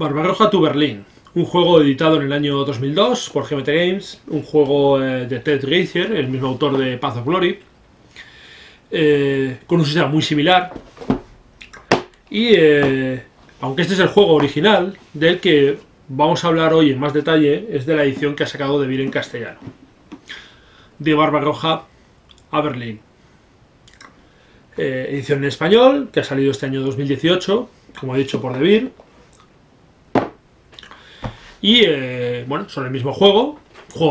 Barbarroja to Berlin, un juego editado en el año 2002 por GMT Games, un juego de Ted Reiser, el mismo autor de Path of Glory, con un sistema muy similar. Y aunque este es el juego original, del que vamos a hablar hoy en más detalle, es de la edición que ha sacado Devir en castellano, de Barbarroja a Berlín. Edición en español, que ha salido este año 2018, como he dicho, por Devir. Y bueno, son el mismo juego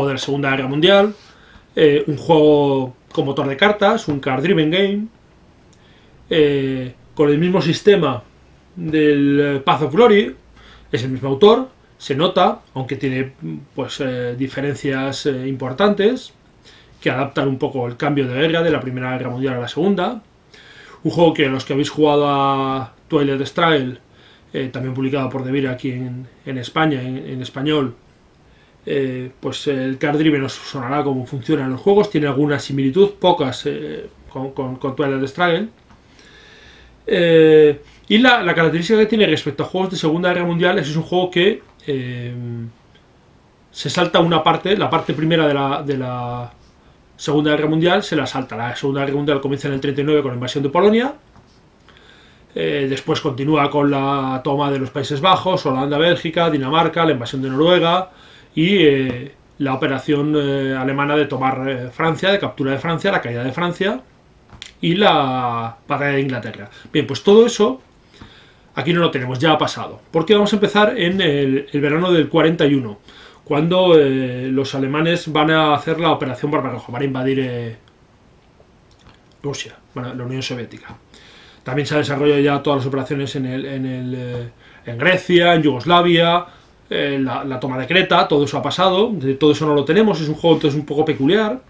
de la Segunda Guerra Mundial, un juego con motor de cartas, un card driven game, con el mismo sistema del Path of Glory. Es el mismo autor, se nota, aunque tiene pues diferencias importantes que adaptan un poco el cambio de guerra de la Primera Guerra Mundial a la Segunda. Un juego que los que habéis jugado a Twilight Struggle, también publicado por Devir aquí en España, en español, pues el card driven os sonará cómo funcionan los juegos. Tiene alguna similitud, pocas, con Twilight Struggle. Y la característica que tiene respecto a juegos de Segunda Guerra Mundial es un juego que se salta una parte, la parte primera de la Segunda Guerra Mundial se la salta. La Segunda Guerra Mundial comienza en el 39 con la invasión de Polonia. Después continúa con la toma de los Países Bajos, Holanda, Bélgica, Dinamarca, la invasión de Noruega y la operación alemana de tomar Francia, de captura de Francia, la caída de Francia y la batalla de Inglaterra. Bien, pues todo eso aquí no lo tenemos, ya ha pasado. Porque vamos a empezar en el verano del 41, cuando los alemanes van a hacer la operación Barbarroja, van a invadir Rusia, bueno, la Unión Soviética. También se ha desarrollado ya todas las operaciones en Grecia, en Yugoslavia, la toma de Creta, todo eso ha pasado, todo eso no lo tenemos. Es un juego entonces un poco peculiar,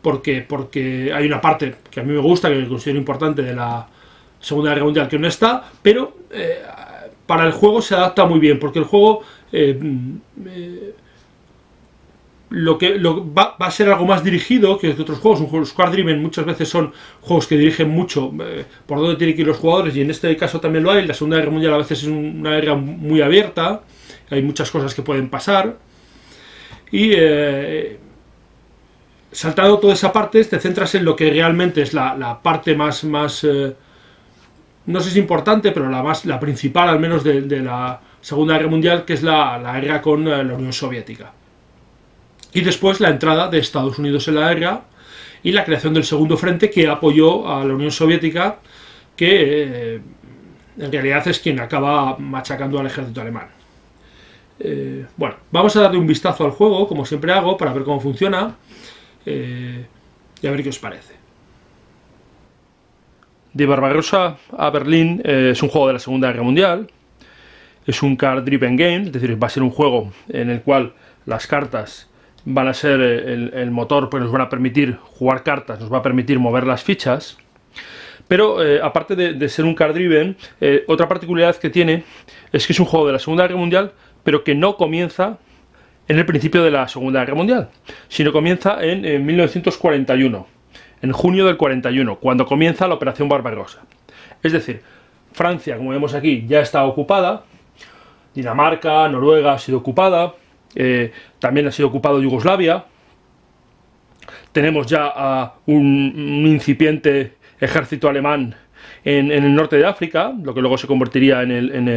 porque hay una parte que a mí me gusta, que considero importante de la Segunda Guerra Mundial, que no está, pero para el juego se adapta muy bien, porque el juego va a ser algo más dirigido que otros juegos. Los card driven muchas veces son juegos que dirigen mucho por dónde tienen que ir los jugadores, y en este caso también lo hay. La Segunda Guerra Mundial a veces es una guerra muy abierta, hay muchas cosas que pueden pasar, y saltando toda esa parte te centras en lo que realmente es la parte más no sé si importante, pero la principal al menos de la Segunda Guerra Mundial, que es la guerra con la Unión Soviética. Y después la entrada de Estados Unidos en la guerra y la creación del segundo frente, que apoyó a la Unión Soviética, que en realidad es quien acaba machacando al ejército alemán. Bueno, vamos a darle un vistazo al juego, como siempre hago, para ver cómo funciona y a ver qué os parece. De Barbarroja a Berlín es un juego de la Segunda Guerra Mundial. Es un card driven game, es decir, va a ser un juego en el cual las cartas van a ser el motor, pues nos van a permitir jugar cartas, nos va a permitir mover las fichas. Pero aparte de ser un card driven, otra particularidad que tiene es que es un juego de la Segunda Guerra Mundial, pero que no comienza en el principio de la Segunda Guerra Mundial, sino comienza en 1941, en junio del 41, cuando comienza la Operación Barbarossa. Es decir, Francia, como vemos aquí, ya está ocupada, Dinamarca, Noruega ha sido ocupada, también ha sido ocupado Yugoslavia. Tenemos ya un incipiente ejército alemán en el norte de África, lo que luego se convertiría en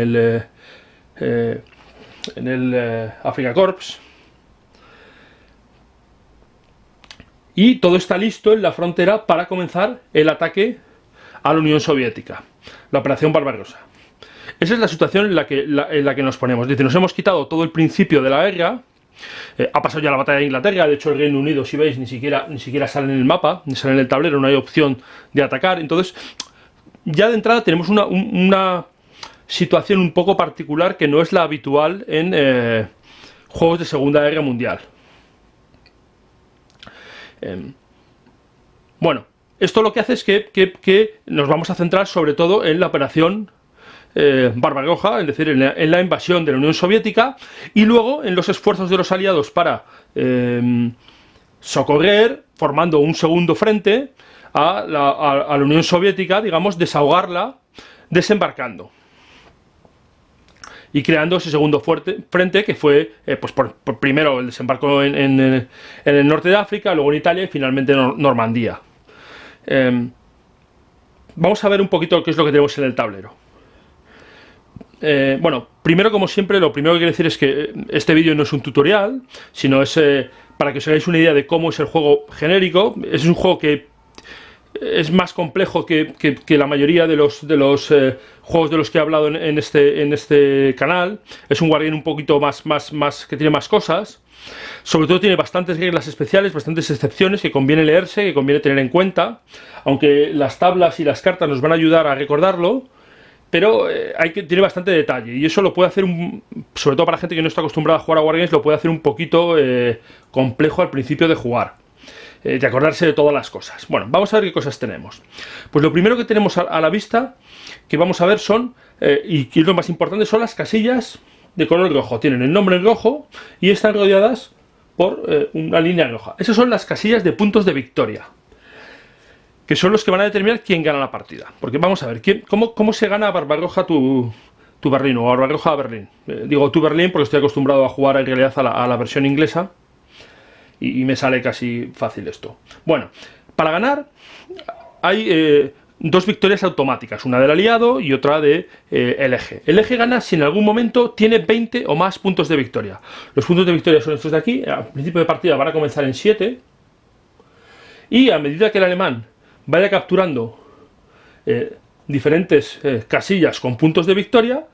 el Afrika Korps. Y todo está listo en la frontera para comenzar el ataque a la Unión Soviética, la Operación Barbarossa. Esa es la situación en la que nos ponemos. Es decir, nos hemos quitado todo el principio de la guerra. Ha pasado ya la batalla de Inglaterra. De hecho, el Reino Unido, si veis, ni siquiera sale en el mapa, ni sale en el tablero, no hay opción de atacar. Entonces, ya de entrada tenemos una situación un poco particular, que no es la habitual en juegos de Segunda Guerra Mundial. Bueno, esto lo que hace es que nos vamos a centrar sobre todo en la operación Barbarroja, es decir, en la invasión de la Unión Soviética, y luego en los esfuerzos de los aliados para socorrer, formando un segundo frente a la Unión Soviética, digamos, desahogarla desembarcando. y creando ese segundo frente que fue pues por primero el desembarco en el norte de África, luego en Italia y finalmente en Normandía. Vamos a ver un poquito qué es lo que tenemos en el tablero. Bueno, primero, como siempre, lo primero que quiero decir es que este vídeo no es un tutorial, sino es para que os hagáis una idea de cómo es el juego genérico. Es un juego que es más complejo que la mayoría de los juegos de los que he hablado en este canal. Es un wargame un poquito más que tiene más cosas. Sobre todo tiene bastantes reglas especiales, bastantes excepciones que conviene leerse, que conviene tener en cuenta. Aunque las tablas y las cartas nos van a ayudar a recordarlo, pero tiene bastante detalle. Y eso lo puede hacer, sobre todo para gente que no está acostumbrada a jugar a wargames, lo puede hacer un poquito complejo al principio de jugar. De acordarse de todas las cosas. Bueno, vamos a ver qué cosas tenemos. Pues lo primero que tenemos a la vista, que vamos a ver son, y lo más importante, son las casillas de color rojo. Tienen el nombre en rojo y están rodeadas por una línea roja. Esas son las casillas de puntos de victoria, que son los que van a determinar quién gana la partida. Porque vamos a ver, ¿cómo se gana a Barbarroja tu Berlín o a Barbarroja a Berlín? Digo tu Berlín porque estoy acostumbrado a jugar en realidad a la versión inglesa. Y me sale casi fácil esto. Bueno, para ganar hay dos victorias automáticas, una del aliado y otra de el eje. El eje gana si en algún momento tiene 20 o más puntos de victoria. Los puntos de victoria son estos de aquí. Al principio de partida van a comenzar en 7. Y a medida que el alemán vaya capturando diferentes casillas con puntos de victoria,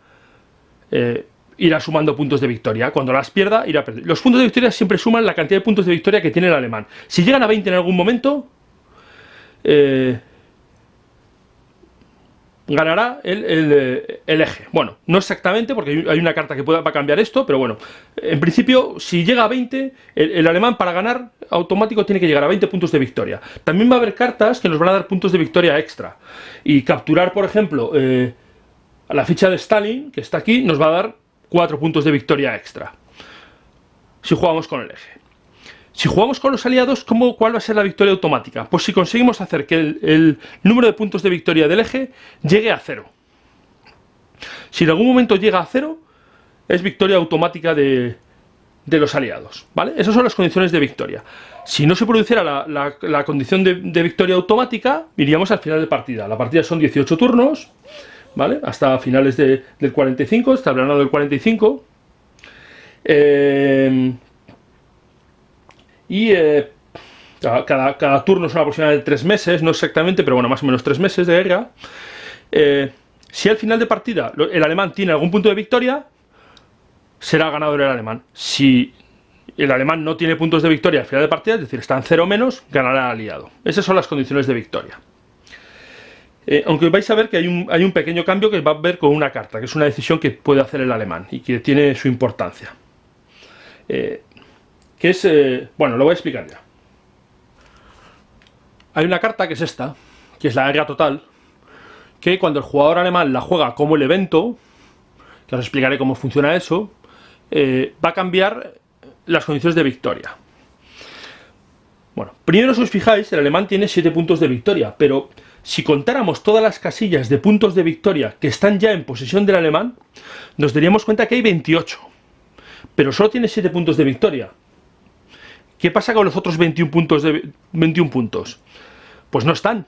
irá sumando puntos de victoria. Cuando las pierda, irá perdiendo. Los puntos de victoria siempre suman la cantidad de puntos de victoria que tiene el alemán. Si llegan a 20 en algún momento, ganará el eje. Bueno, no exactamente, porque hay una carta que va a cambiar esto, pero bueno, en principio, si llega a 20, el alemán para ganar automático tiene que llegar a 20 puntos de victoria. También va a haber cartas que nos van a dar puntos de victoria extra. Y capturar, por ejemplo, la ficha de Stalin, que está aquí, nos va a dar 4 puntos de victoria extra si jugamos con el eje. Si jugamos con los aliados, ¿cuál va a ser la victoria automática? Pues si conseguimos hacer que el número de puntos de victoria del eje llegue a 0. Si en algún momento llega a 0, es victoria automática de los aliados, ¿vale? Esas son las condiciones de victoria. Si no se produciera la condición de victoria automática, iríamos al final de partida. La partida son 18 turnos, ¿vale? Hasta finales del 45, hasta el verano del 45. Cada turno son aproximadamente 3 meses, no exactamente, pero bueno, más o menos 3 meses de guerra. Si al final de partida el alemán tiene algún punto de victoria, será ganador el alemán. Si el alemán no tiene puntos de victoria al final de partida, es decir, está en 0 menos, ganará el aliado. Esas son las condiciones de victoria. Aunque vais a ver que hay un pequeño cambio que va a ver con una carta, que es una decisión que puede hacer el alemán y que tiene su importancia. Bueno, lo voy a explicar ya. Hay una carta que es esta, que es la guerra total, que cuando el jugador alemán la juega como el evento, que os explicaré cómo funciona eso, va a cambiar las condiciones de victoria. Bueno, primero si os fijáis, el alemán tiene 7 puntos de victoria, pero si contáramos todas las casillas de puntos de victoria que están ya en posesión del alemán, nos daríamos cuenta que hay 28, pero solo tiene 7 puntos de victoria. ¿Qué pasa con los otros 21 puntos? Pues no están.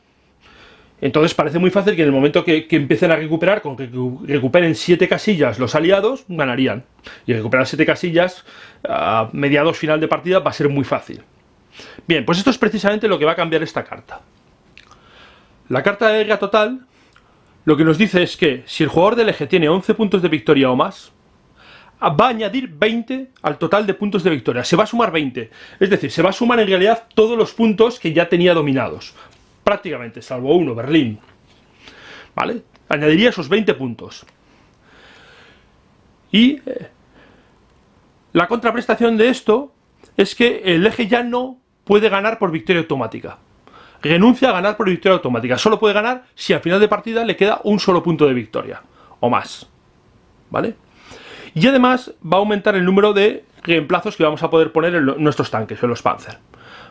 Entonces parece muy fácil que en el momento que empiecen a recuperar, con que recuperen 7 casillas los aliados, ganarían. Y recuperar 7 casillas a mediados final de partida va a ser muy fácil. Bien, pues esto es precisamente lo que va a cambiar esta carta. La carta de guerra total lo que nos dice es que si el jugador del eje tiene 11 puntos de victoria o más, va a añadir 20 al total de puntos de victoria. Se va a sumar 20. Es decir, se va a sumar en realidad todos los puntos que ya tenía dominados. Prácticamente, salvo uno, Berlín. ¿Vale? Añadiría esos 20 puntos. Y la contraprestación de esto es que el eje ya no puede ganar por victoria automática. Renuncia a ganar por victoria automática. Solo puede ganar si al final de partida le queda un solo punto de victoria. O más. ¿Vale? Y además va a aumentar el número de reemplazos que vamos a poder poner en nuestros tanques, en los Panzer.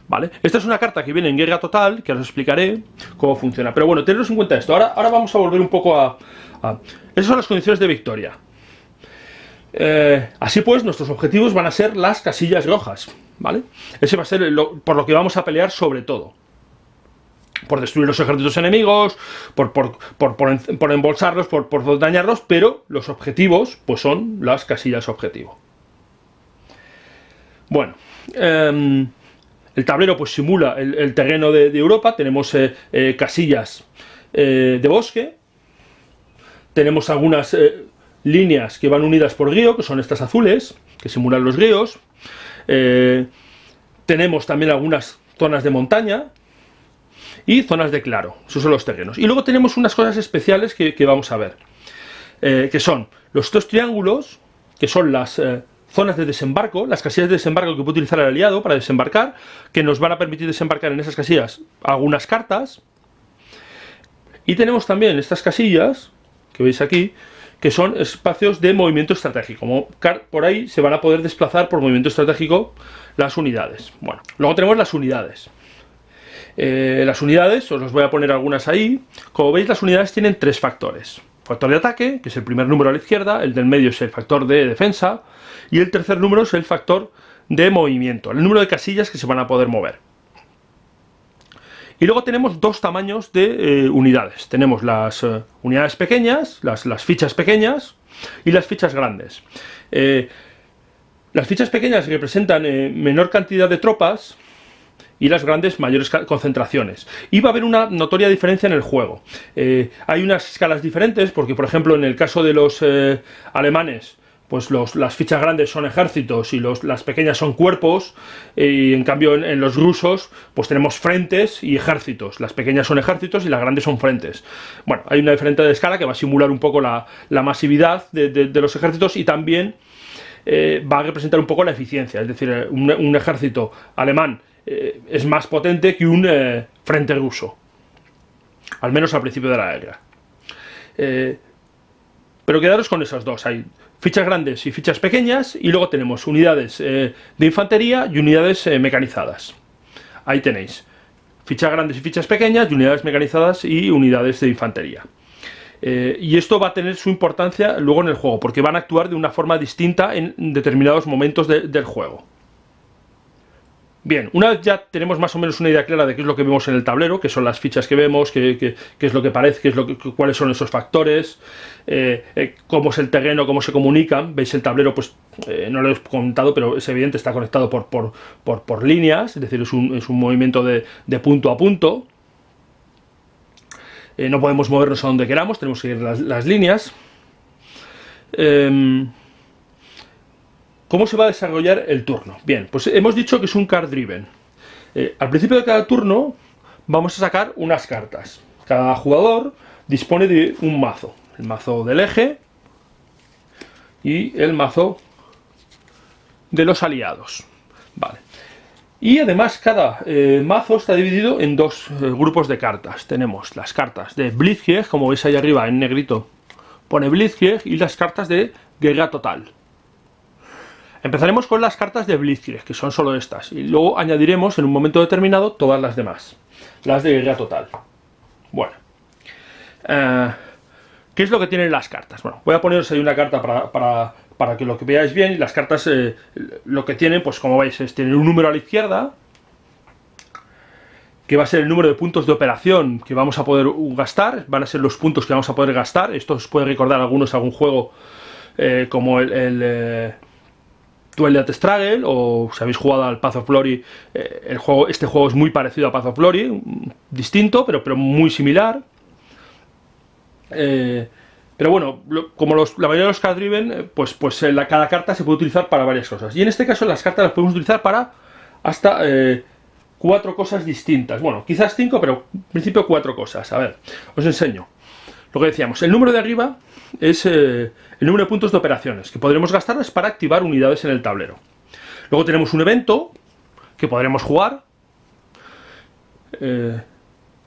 ¿Vale? Esta es una carta que viene en guerra total, que os explicaré cómo funciona. Pero bueno, teneros en cuenta esto. Ahora vamos a volver un poco a... Esas son las condiciones de victoria. Así pues, nuestros objetivos van a ser las casillas rojas, ¿vale? Ese va a ser por lo que vamos a pelear sobre todo. Por destruir los ejércitos enemigos, por embolsarlos, por dañarlos, pero los objetivos pues son las casillas objetivo. Bueno, el tablero pues simula el terreno de Europa. Tenemos casillas de bosque, tenemos algunas líneas que van unidas por río, que son estas azules, que simulan los ríos. Tenemos también algunas zonas de montaña y zonas de claro. Esos son los terrenos. Y luego tenemos unas cosas especiales que vamos a ver, que son los dos triángulos, que son las zonas de desembarco, las casillas de desembarco que puede utilizar el aliado para desembarcar, que nos van a permitir desembarcar en esas casillas algunas cartas. Y tenemos también estas casillas, que veis aquí, que son espacios de movimiento estratégico. Como por ahí se van a poder desplazar por movimiento estratégico las unidades. Bueno, luego tenemos las unidades. Las unidades, os los voy a poner algunas ahí. Como veis, las unidades tienen tres factores. Factor de ataque, que es el primer número a la izquierda, el del medio es el factor de defensa, y el tercer número es el factor de movimiento, el número de casillas que se van a poder mover. Y luego tenemos dos tamaños de unidades. Tenemos las unidades pequeñas, las fichas pequeñas, y las fichas grandes. Las fichas pequeñas representan menor cantidad de tropas, y las grandes mayores concentraciones. Y va a haber una notoria diferencia en el juego. Hay unas escalas diferentes, porque por ejemplo en el caso de los alemanes, pues las fichas grandes son ejércitos y las pequeñas son cuerpos, y en cambio en los rusos pues tenemos frentes y ejércitos. Las pequeñas son ejércitos y las grandes son frentes. Bueno, hay una diferencia de escala que va a simular un poco la masividad de los ejércitos, y también va a representar un poco la eficiencia. Es decir, un ejército alemán es más potente que un frente ruso, al menos al principio de la guerra. Pero quedaros con esas dos. Hay fichas grandes y fichas pequeñas, y luego tenemos unidades de infantería y unidades mecanizadas. Ahí tenéis fichas grandes y fichas pequeñas, y unidades mecanizadas y unidades de infantería. Y esto va a tener su importancia luego en el juego, porque van a actuar de una forma distinta en determinados momentos del juego. Bien, una vez ya tenemos más o menos una idea clara de qué es lo que vemos en el tablero, qué son las fichas que vemos, qué es lo que parece, cuáles son esos factores, cómo es el terreno, cómo se comunican. Veis el tablero, pues no lo he contado, pero es evidente, está conectado por líneas, es decir, es un movimiento de punto a punto. No podemos movernos a donde queramos, tenemos que ir las líneas. ¿Cómo se va a desarrollar el turno? Bien, pues hemos dicho que es un card driven. Al principio de cada turno vamos a sacar unas cartas. Cada jugador dispone de un mazo. El mazo del eje y el mazo de los aliados. Vale. Y además cada mazo está dividido en dos grupos de cartas. Tenemos las cartas de Blitzkrieg, como veis ahí arriba en negrito pone Blitzkrieg, y las cartas de guerra total. Empezaremos con las cartas de Blitzkrieg, que son solo estas, y luego añadiremos en un momento determinado todas las demás, las de guerra total. Bueno, ¿qué es lo que tienen las cartas? Bueno, voy a poneros ahí una carta para que lo que veáis bien. Y las cartas lo que tienen, pues como veis, tienen un número a la izquierda, que va a ser el número de puntos de operación que vamos a poder gastar. Van a ser los puntos que vamos a poder gastar. Esto os puede recordar a algunos algún juego como el Twilight Struggle, o si habéis jugado al Path of Glory, este juego es muy parecido a Path of Glory, distinto, pero muy similar. Pero bueno, como la mayoría de los card driven, pues cada carta se puede utilizar para varias cosas. Y en este caso las cartas las podemos utilizar para hasta 4 cosas distintas. Bueno, quizás 5, pero en principio 4 cosas. A ver, os enseño. Lo que decíamos, el número de arriba es el número de puntos de operaciones que podremos gastarlas para activar unidades en el tablero. Luego tenemos un evento que podremos jugar.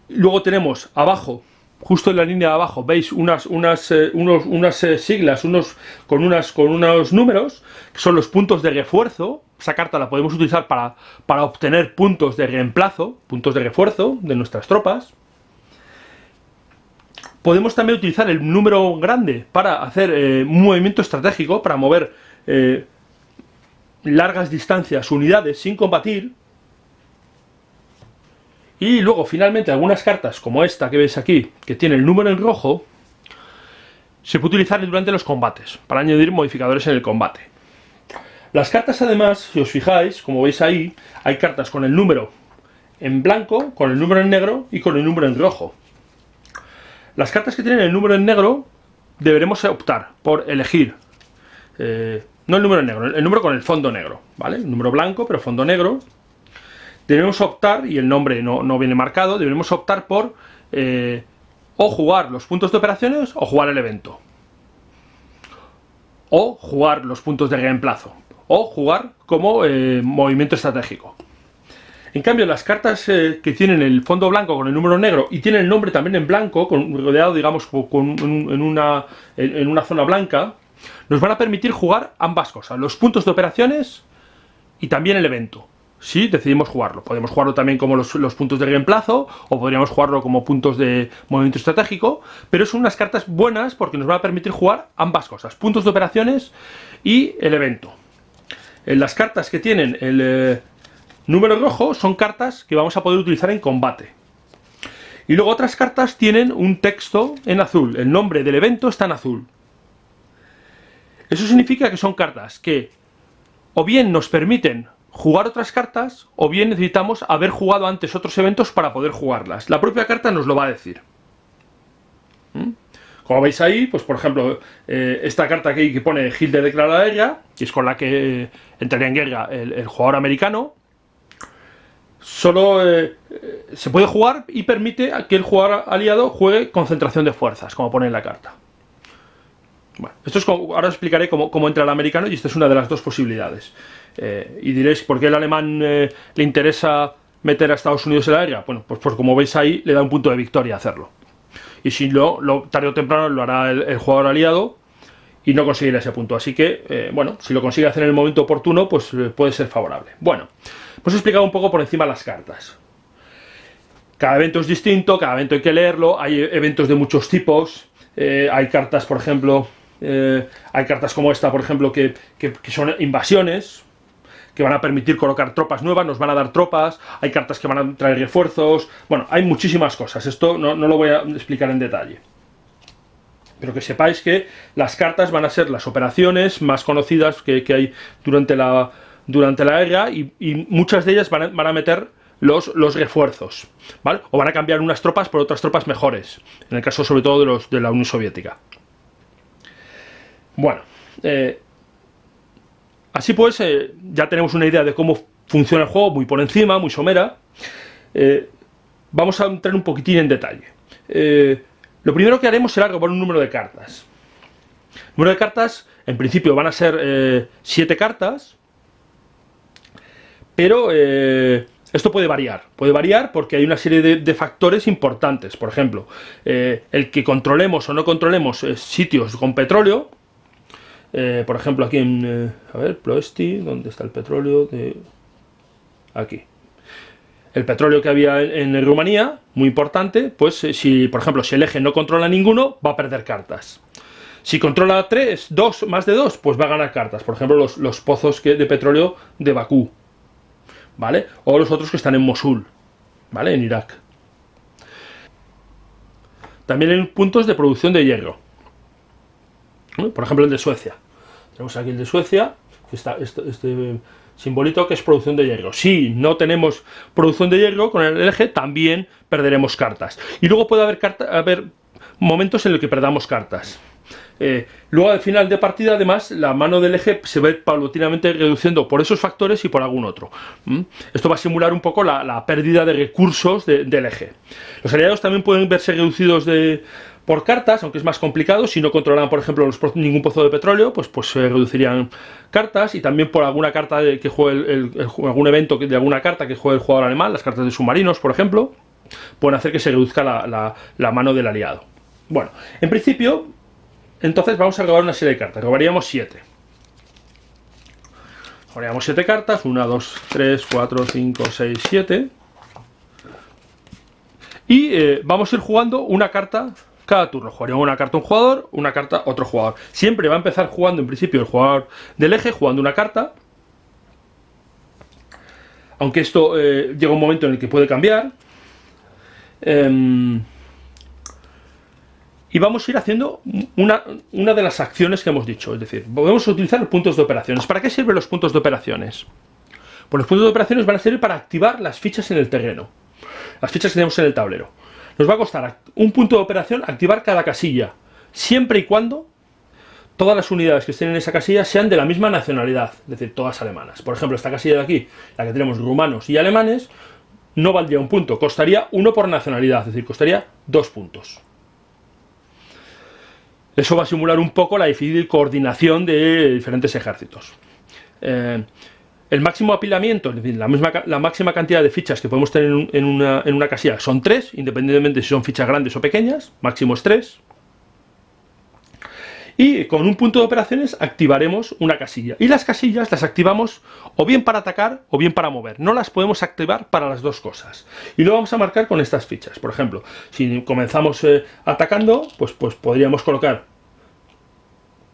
Luego tenemos abajo, justo en la línea de abajo, veis unas siglas, con unos números, que son los puntos de refuerzo. Esa carta la podemos utilizar para obtener puntos de reemplazo, puntos de refuerzo de nuestras tropas. Podemos también utilizar el número grande para hacer un movimiento estratégico, para mover largas distancias, unidades sin combatir. Y luego finalmente algunas cartas como esta que veis aquí, que tiene el número en rojo, se puede utilizar durante los combates, para añadir modificadores en el combate. Las cartas además, si os fijáis, como veis ahí, hay cartas con el número en blanco, con el número en negro y con el número en rojo. Las cartas que tienen el número en negro deberemos optar por elegir, no el número en negro, el número con el fondo negro, ¿vale? El número blanco pero fondo negro. Debemos optar, y el nombre no viene marcado, debemos optar por o jugar los puntos de operaciones o jugar el evento. O jugar los puntos de reemplazo. O jugar como movimiento estratégico. En cambio, las cartas que tienen el fondo blanco con el número negro y tienen el nombre también en blanco, rodeado, digamos, en una zona blanca, nos van a permitir jugar ambas cosas, los puntos de operaciones y también el evento. Si decidimos jugarlo, podemos jugarlo también como los puntos de reemplazo, o podríamos jugarlo como puntos de movimiento estratégico, pero son unas cartas buenas porque nos van a permitir jugar ambas cosas, puntos de operaciones y el evento. Las cartas que tienen el número rojo son cartas que vamos a poder utilizar en combate. Y luego otras cartas tienen un texto en azul, el nombre del evento está en azul. Eso significa que son cartas que o bien nos permiten jugar otras cartas, o bien necesitamos haber jugado antes otros eventos para poder jugarlas. La propia carta nos lo va a decir. Como veis ahí, pues por ejemplo, esta carta aquí que pone Hitler declara la guerra, que es con la que entraría en guerra el jugador americano, solo se puede jugar y permite que el jugador aliado juegue concentración de fuerzas, como pone en la carta. Bueno, esto es ahora os explicaré cómo entra el americano, y esta es una de las dos posibilidades. Y diréis, ¿por qué el alemán le interesa meter a Estados Unidos en la guerra? Bueno, pues como veis ahí, le da un punto de victoria hacerlo. Y si no, tarde o temprano lo hará el jugador aliado y no conseguirá ese punto. Así que, bueno, si lo consigue hacer en el momento oportuno, pues puede ser favorable. Bueno, pues he explicado un poco por encima las cartas. Cada evento es distinto, cada evento hay que leerlo, hay eventos de muchos tipos, hay cartas, por ejemplo, hay cartas como esta, por ejemplo, que son invasiones, que van a permitir colocar tropas nuevas, nos van a dar tropas, hay cartas que van a traer refuerzos, bueno, hay muchísimas cosas, esto no lo voy a explicar en detalle. Pero que sepáis que las cartas van a ser las operaciones más conocidas que hay durante la guerra, y muchas de ellas van a meter los refuerzos, ¿vale? O van a cambiar unas tropas por otras tropas mejores, en el caso sobre todo de la Unión Soviética. Bueno, así pues, ya tenemos una idea de cómo funciona el juego, muy por encima, muy somera. Vamos a entrar un poquitín en detalle. Lo primero que haremos será robar un número de cartas. El número de cartas, en principio, van a ser 7 cartas, pero esto puede variar porque hay una serie de factores importantes. Por ejemplo, el que controlemos o no controlemos sitios con petróleo. Por ejemplo, aquí en a ver, Ploesti, ¿dónde está el petróleo? Aquí. El petróleo que había en Rumanía, muy importante, pues si, por ejemplo, si el eje no controla ninguno, va a perder cartas. Si controla más de 2, pues va a ganar cartas. Por ejemplo, los pozos de petróleo de Bakú, ¿vale? O los otros que están en Mosul, ¿vale? En Irak. También hay puntos de producción de hierro. Por ejemplo, el de Suecia. Tenemos aquí el de Suecia, este simbolito que es producción de hierro. Si no tenemos producción de hierro con el eje, también perderemos cartas. Y luego puede haber momentos en los que perdamos cartas. Luego al final de partida, además, la mano del eje se va paulatinamente reduciendo por esos factores y por algún otro. Esto va a simular un poco la pérdida de recursos del eje. Los aliados también pueden verse reducidos por cartas, aunque es más complicado. Si no controlan, por ejemplo, ningún pozo de petróleo, pues se reducirían cartas, y también por alguna carta que juegue algún evento de alguna carta que juegue el jugador alemán, las cartas de submarinos, por ejemplo, pueden hacer que se reduzca la mano del aliado. Bueno, en principio, entonces vamos a robar una serie de cartas. Robaríamos 7. Robaríamos 7 cartas, 1, 2, 3, 4, 5, 6, 7. Y vamos a ir jugando una carta Cada turno jugaría una carta un jugador, una carta otro jugador. Siempre va a empezar jugando en principio el jugador del eje, jugando una carta. Aunque esto llega un momento en el que puede cambiar. Y vamos a ir haciendo una de las acciones que hemos dicho. Es decir, podemos utilizar los puntos de operaciones. ¿Para qué sirven los puntos de operaciones? Pues los puntos de operaciones van a servir para activar las fichas en el terreno. Las fichas que tenemos en el tablero. Nos va a costar un punto de operación activar cada casilla, siempre y cuando todas las unidades que estén en esa casilla sean de la misma nacionalidad, es decir, todas alemanas. Por ejemplo, esta casilla de aquí, la que tenemos rumanos y alemanes, no valdría un punto, costaría 1 por nacionalidad, es decir, costaría 2 puntos. Eso va a simular un poco la difícil coordinación de diferentes ejércitos. El máximo apilamiento, es decir, la máxima cantidad de fichas que podemos tener en una casilla son 3, independientemente si son fichas grandes o pequeñas, máximo es 3. Y con un punto de operaciones activaremos una casilla. Y las casillas las activamos o bien para atacar o bien para mover. No las podemos activar para las dos cosas. Y lo vamos a marcar con estas fichas. Por ejemplo, si comenzamos atacando, pues podríamos colocar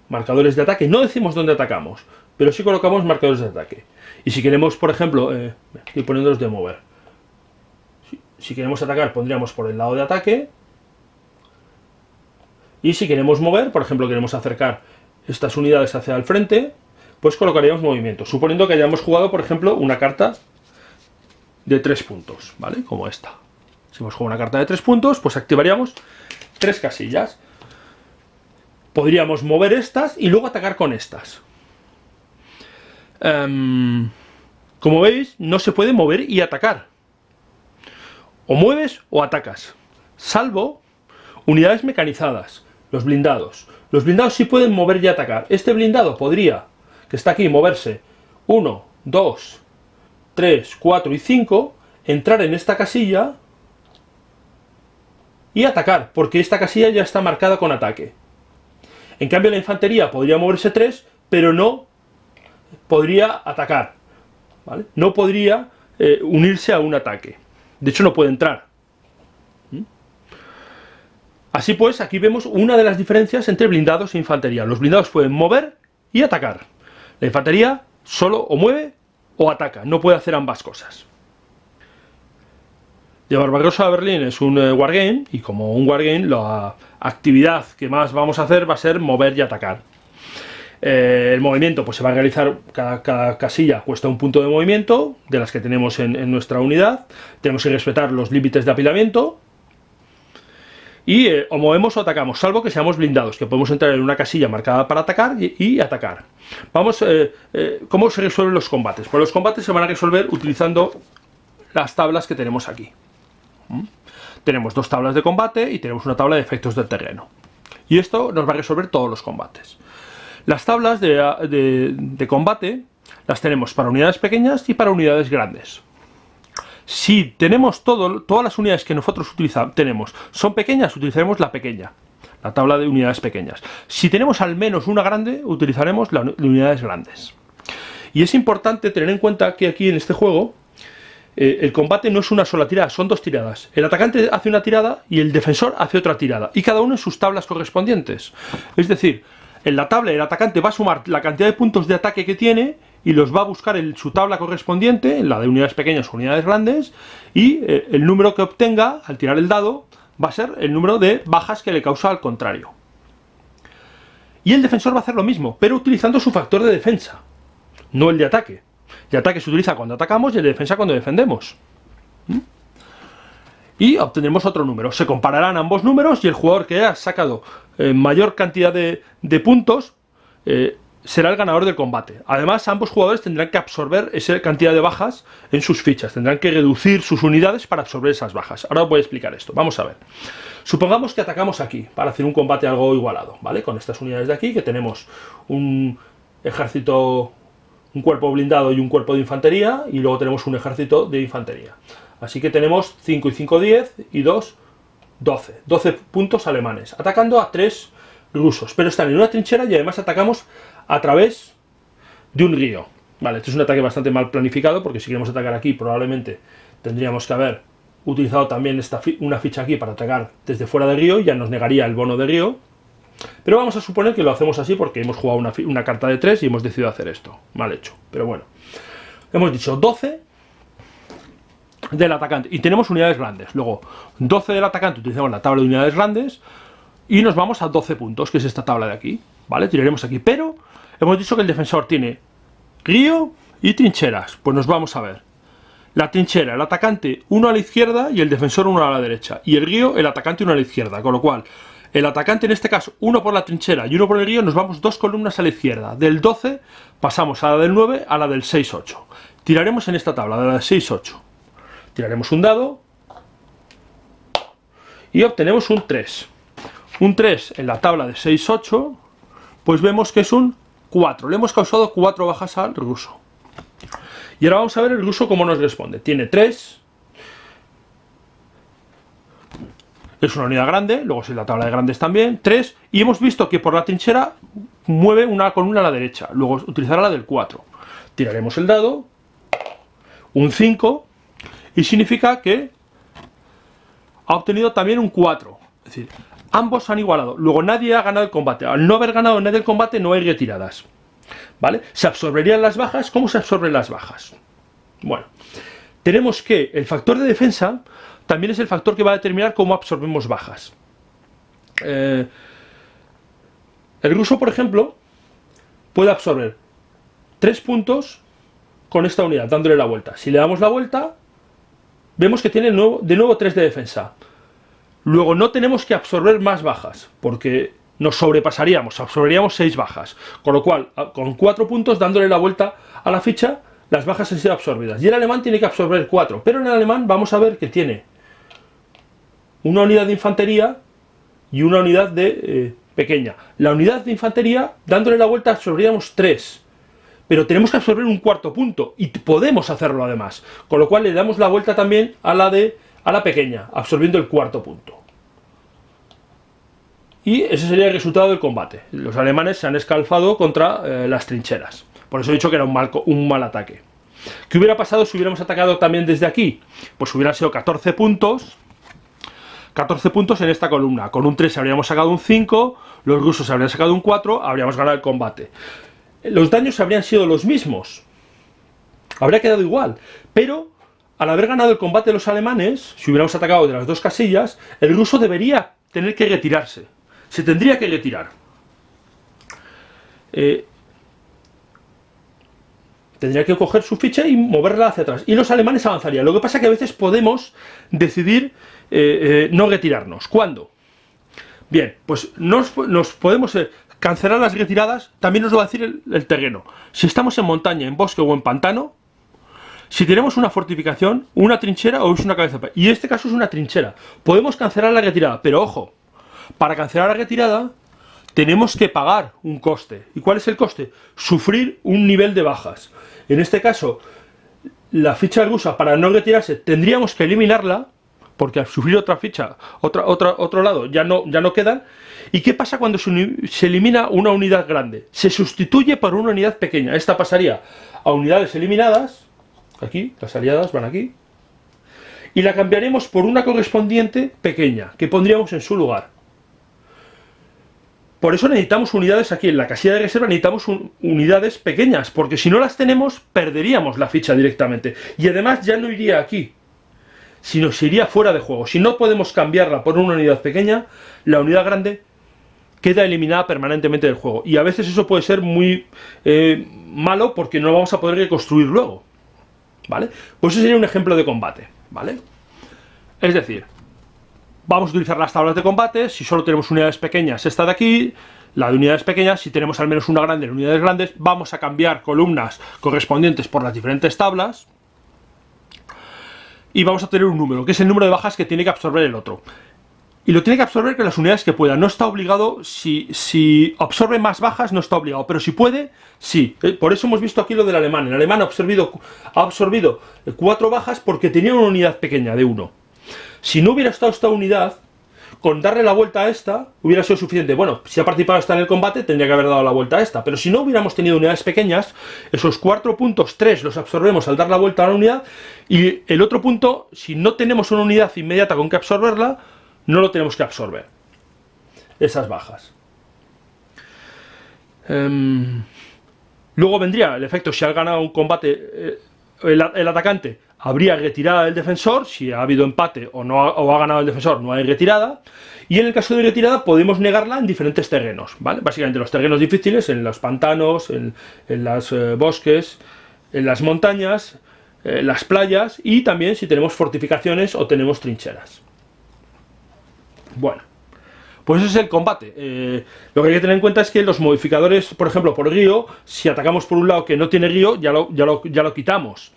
marcadores de ataque. No decimos dónde atacamos, pero sí colocamos marcadores de ataque. Y si queremos, por ejemplo, estoy poniéndolos de mover. Si queremos atacar, pondríamos por el lado de ataque. Y si queremos mover, por ejemplo, queremos acercar estas unidades hacia el frente, pues colocaríamos movimiento. Suponiendo que hayamos jugado, por ejemplo, una carta de 3 puntos, ¿vale? Como esta. Si hemos jugado una carta de 3 puntos, pues activaríamos 3 casillas. Podríamos mover estas y luego atacar con estas. Como veis, no se puede mover y atacar. O mueves o atacas. Salvo unidades mecanizadas, los blindados. Los blindados sí pueden mover y atacar. Este blindado podría, que está aquí, moverse 1, 2, 3, 4 y 5, entrar en esta casilla y atacar, porque esta casilla ya está marcada con ataque. En cambio la infantería podría moverse 3, pero no podría atacar, ¿vale? No podría unirse a un ataque. De hecho no puede entrar. Así pues, aquí vemos una de las diferencias entre blindados e infantería. Los blindados pueden mover y atacar. La infantería solo o mueve o ataca, no puede hacer ambas cosas. The Barbarossa Berlin es un wargame, y como un wargame, la actividad que más vamos a hacer va a ser mover y atacar. El movimiento pues se va a realizar, cada casilla cuesta un punto de movimiento, de las que tenemos en nuestra unidad. Tenemos que respetar los límites de apilamiento. Y o movemos o atacamos, salvo que seamos blindados, que podemos entrar en una casilla marcada para atacar y atacar. Vamos, ¿cómo se resuelven los combates? Pues los combates se van a resolver utilizando las tablas que tenemos aquí. Tenemos 2 tablas de combate y tenemos una tabla de efectos del terreno. Y esto nos va a resolver todos los combates. Las tablas de combate las tenemos para unidades pequeñas y para unidades grandes. Si tenemos todas las unidades que nosotros tenemos son pequeñas, utilizaremos la pequeña, la tabla de unidades pequeñas. Si tenemos al menos una grande, utilizaremos la de unidades grandes. Y es importante tener en cuenta que aquí en este juego el combate no es una sola tirada, son 2 tiradas. El atacante hace una tirada y el defensor hace otra tirada, y cada uno en sus tablas correspondientes. Es decir, en la tabla el atacante va a sumar la cantidad de puntos de ataque que tiene y los va a buscar en su tabla correspondiente, en la de unidades pequeñas o unidades grandes, y el número que obtenga al tirar el dado va a ser el número de bajas que le causa al contrario. Y el defensor va a hacer lo mismo, pero utilizando su factor de defensa, no el de ataque. El de ataque se utiliza cuando atacamos y el de defensa cuando defendemos. Y obtendremos otro número. Se compararán ambos números y el jugador que haya sacado mayor cantidad de puntos será el ganador del combate. Además, ambos jugadores tendrán que absorber esa cantidad de bajas en sus fichas. Tendrán que reducir sus unidades para absorber esas bajas. Ahora os voy a explicar esto. Vamos a ver. Supongamos que atacamos aquí para hacer un combate algo igualado, ¿vale? Con estas unidades de aquí, que tenemos un ejército, un cuerpo blindado y un cuerpo de infantería, y luego tenemos un ejército de infantería. Así que tenemos 5 y 5, 10 y 2, 12. 12 puntos alemanes, atacando a 3 rusos, pero están en una trinchera y además atacamos a través de un río. Vale, este es un ataque bastante mal planificado, porque si queremos atacar aquí probablemente tendríamos que haber utilizado también una ficha aquí para atacar desde fuera de río, ya nos negaría el bono de río. Pero vamos a suponer que lo hacemos así porque hemos jugado una carta de 3 y hemos decidido hacer esto. Mal hecho, pero bueno. Hemos dicho 12 del atacante y tenemos unidades grandes. Luego 12 del atacante, utilizamos la tabla de unidades grandes y nos vamos a 12 puntos, que es esta tabla de aquí. ¿Vale? Tiraremos aquí, pero hemos dicho que el defensor tiene río y trincheras. Pues nos vamos a ver. La trinchera, el atacante uno a la izquierda y el defensor uno a la derecha. Y el río, el atacante uno a la izquierda. Con lo cual, el atacante en este caso, uno por la trinchera y uno por el río, nos vamos 2 columnas a la izquierda. Del 12 pasamos a la del 9 a la del 6-8. Tiraremos en esta tabla, de la del 6-8. Tiraremos un dado y obtenemos un 3. Un 3 en la tabla de 6-8, pues vemos que es un 4. Le hemos causado 4 bajas al ruso. Y ahora vamos a ver el ruso cómo nos responde. Tiene 3. Es una unidad grande, luego si la tabla de grandes también, 3, y hemos visto que por la trinchera mueve una columna a la derecha, luego utilizará la del 4. Tiraremos el dado, un 5, y significa que ha obtenido también un 4. Es decir, ambos han igualado, luego nadie ha ganado el combate. Al no haber ganado nadie el combate no hay retiradas. ¿Vale? ¿Se absorberían las bajas? ¿Cómo se absorben las bajas? Bueno, tenemos que el factor de defensa también es el factor que va a determinar cómo absorbemos bajas. El ruso, por ejemplo, puede absorber 3 puntos con esta unidad, dándole la vuelta. Si le damos la vuelta, vemos que tiene de nuevo 3 de defensa. Luego no tenemos que absorber más bajas, porque nos sobrepasaríamos, absorberíamos 6 bajas. Con lo cual, con 4 puntos, dándole la vuelta a la ficha, las bajas han sido absorbidas. Y el alemán tiene que absorber 4. Pero en el alemán vamos a ver que tiene una unidad de infantería y una unidad de pequeña. La unidad de infantería, dándole la vuelta, absorberíamos 3. Pero tenemos que absorber un 4 punto. Y podemos hacerlo además. Con lo cual le damos la vuelta también a la pequeña, absorbiendo el 4 punto. Y ese sería el resultado del combate. Los alemanes se han escalfado contra las trincheras. Por eso he dicho que era un mal ataque. ¿Qué hubiera pasado si hubiéramos atacado también desde aquí? Pues hubieran sido 14 puntos. 14 puntos en esta columna. Con un 3 habríamos sacado un 5. Los rusos habrían sacado un 4. Habríamos ganado el combate. Los daños habrían sido los mismos. Habría quedado igual. Pero al haber ganado el combate los alemanes, si hubiéramos atacado de las dos casillas, el ruso debería tener que retirarse. Se tendría que retirar. Tendría que coger su ficha y moverla hacia atrás. Y los alemanes avanzarían. Lo que pasa es que a veces podemos decidir no retirarnos. ¿Cuándo? Bien, pues nos podemos cancelar las retiradas. También nos lo va a decir el terreno. Si estamos en montaña, en bosque o en pantano, si tenemos una fortificación, una trinchera o es una cabeza. Y en este caso es una trinchera. Podemos cancelar la retirada, pero ojo. Para cancelar la retirada tenemos que pagar un coste. ¿Y cuál es el coste? Sufrir un nivel de bajas. En este caso, la ficha rusa, para no retirarse, tendríamos que eliminarla, porque al sufrir otra ficha, otro lado, ya no quedan. ¿Y qué pasa cuando se elimina una unidad grande? Se sustituye por una unidad pequeña. Esta pasaría a unidades eliminadas, aquí, las aliadas van aquí, y la cambiaremos por una correspondiente pequeña, que pondríamos en su lugar. Por eso necesitamos unidades aquí, en la casilla de reserva necesitamos unidades pequeñas, porque si no las tenemos, perderíamos la ficha directamente. Y además ya no iría aquí, sino se iría fuera de juego. Si no podemos cambiarla por una unidad pequeña, la unidad grande queda eliminada permanentemente del juego. Y a veces eso puede ser muy malo, porque no vamos a poder reconstruir luego. ¿Vale? Pues ese sería un ejemplo de combate, ¿vale? Es decir, vamos a utilizar las tablas de combate. Si solo tenemos unidades pequeñas, esta de aquí, la de unidades pequeñas. Si tenemos al menos una grande en unidades grandes, vamos a cambiar columnas correspondientes por las diferentes tablas y vamos a tener un número, que es el número de bajas que tiene que absorber el otro. Y lo tiene que absorber con las unidades que pueda. No está obligado, si absorbe más bajas no está obligado, pero si puede, sí. Por eso hemos visto aquí lo del alemán. El alemán ha absorbido 4 bajas porque tenía una unidad pequeña de 1. Si no hubiera estado esta unidad, con darle la vuelta a esta hubiera sido suficiente. Bueno, si ha participado esta en el combate, tendría que haber dado la vuelta a esta. Pero si no hubiéramos tenido unidades pequeñas, esos 4 puntos, 3 los absorbemos al dar la vuelta a la unidad, y el otro punto, si no tenemos una unidad inmediata con que absorberla, no lo tenemos que absorber. Esas bajas. Luego vendría el efecto, si ha ganado un combate el atacante, habría retirada del defensor. Si ha habido empate o ha ganado el defensor, no hay retirada. Y en el caso de retirada podemos negarla en diferentes terrenos, ¿vale? Básicamente los terrenos difíciles, en los pantanos, en los bosques, en las montañas, las playas, y también si tenemos fortificaciones o tenemos trincheras. Bueno, pues ese es el combate. Lo que hay que tener en cuenta es que los modificadores, por ejemplo, por río, si atacamos por un lado que no tiene río, ya lo quitamos.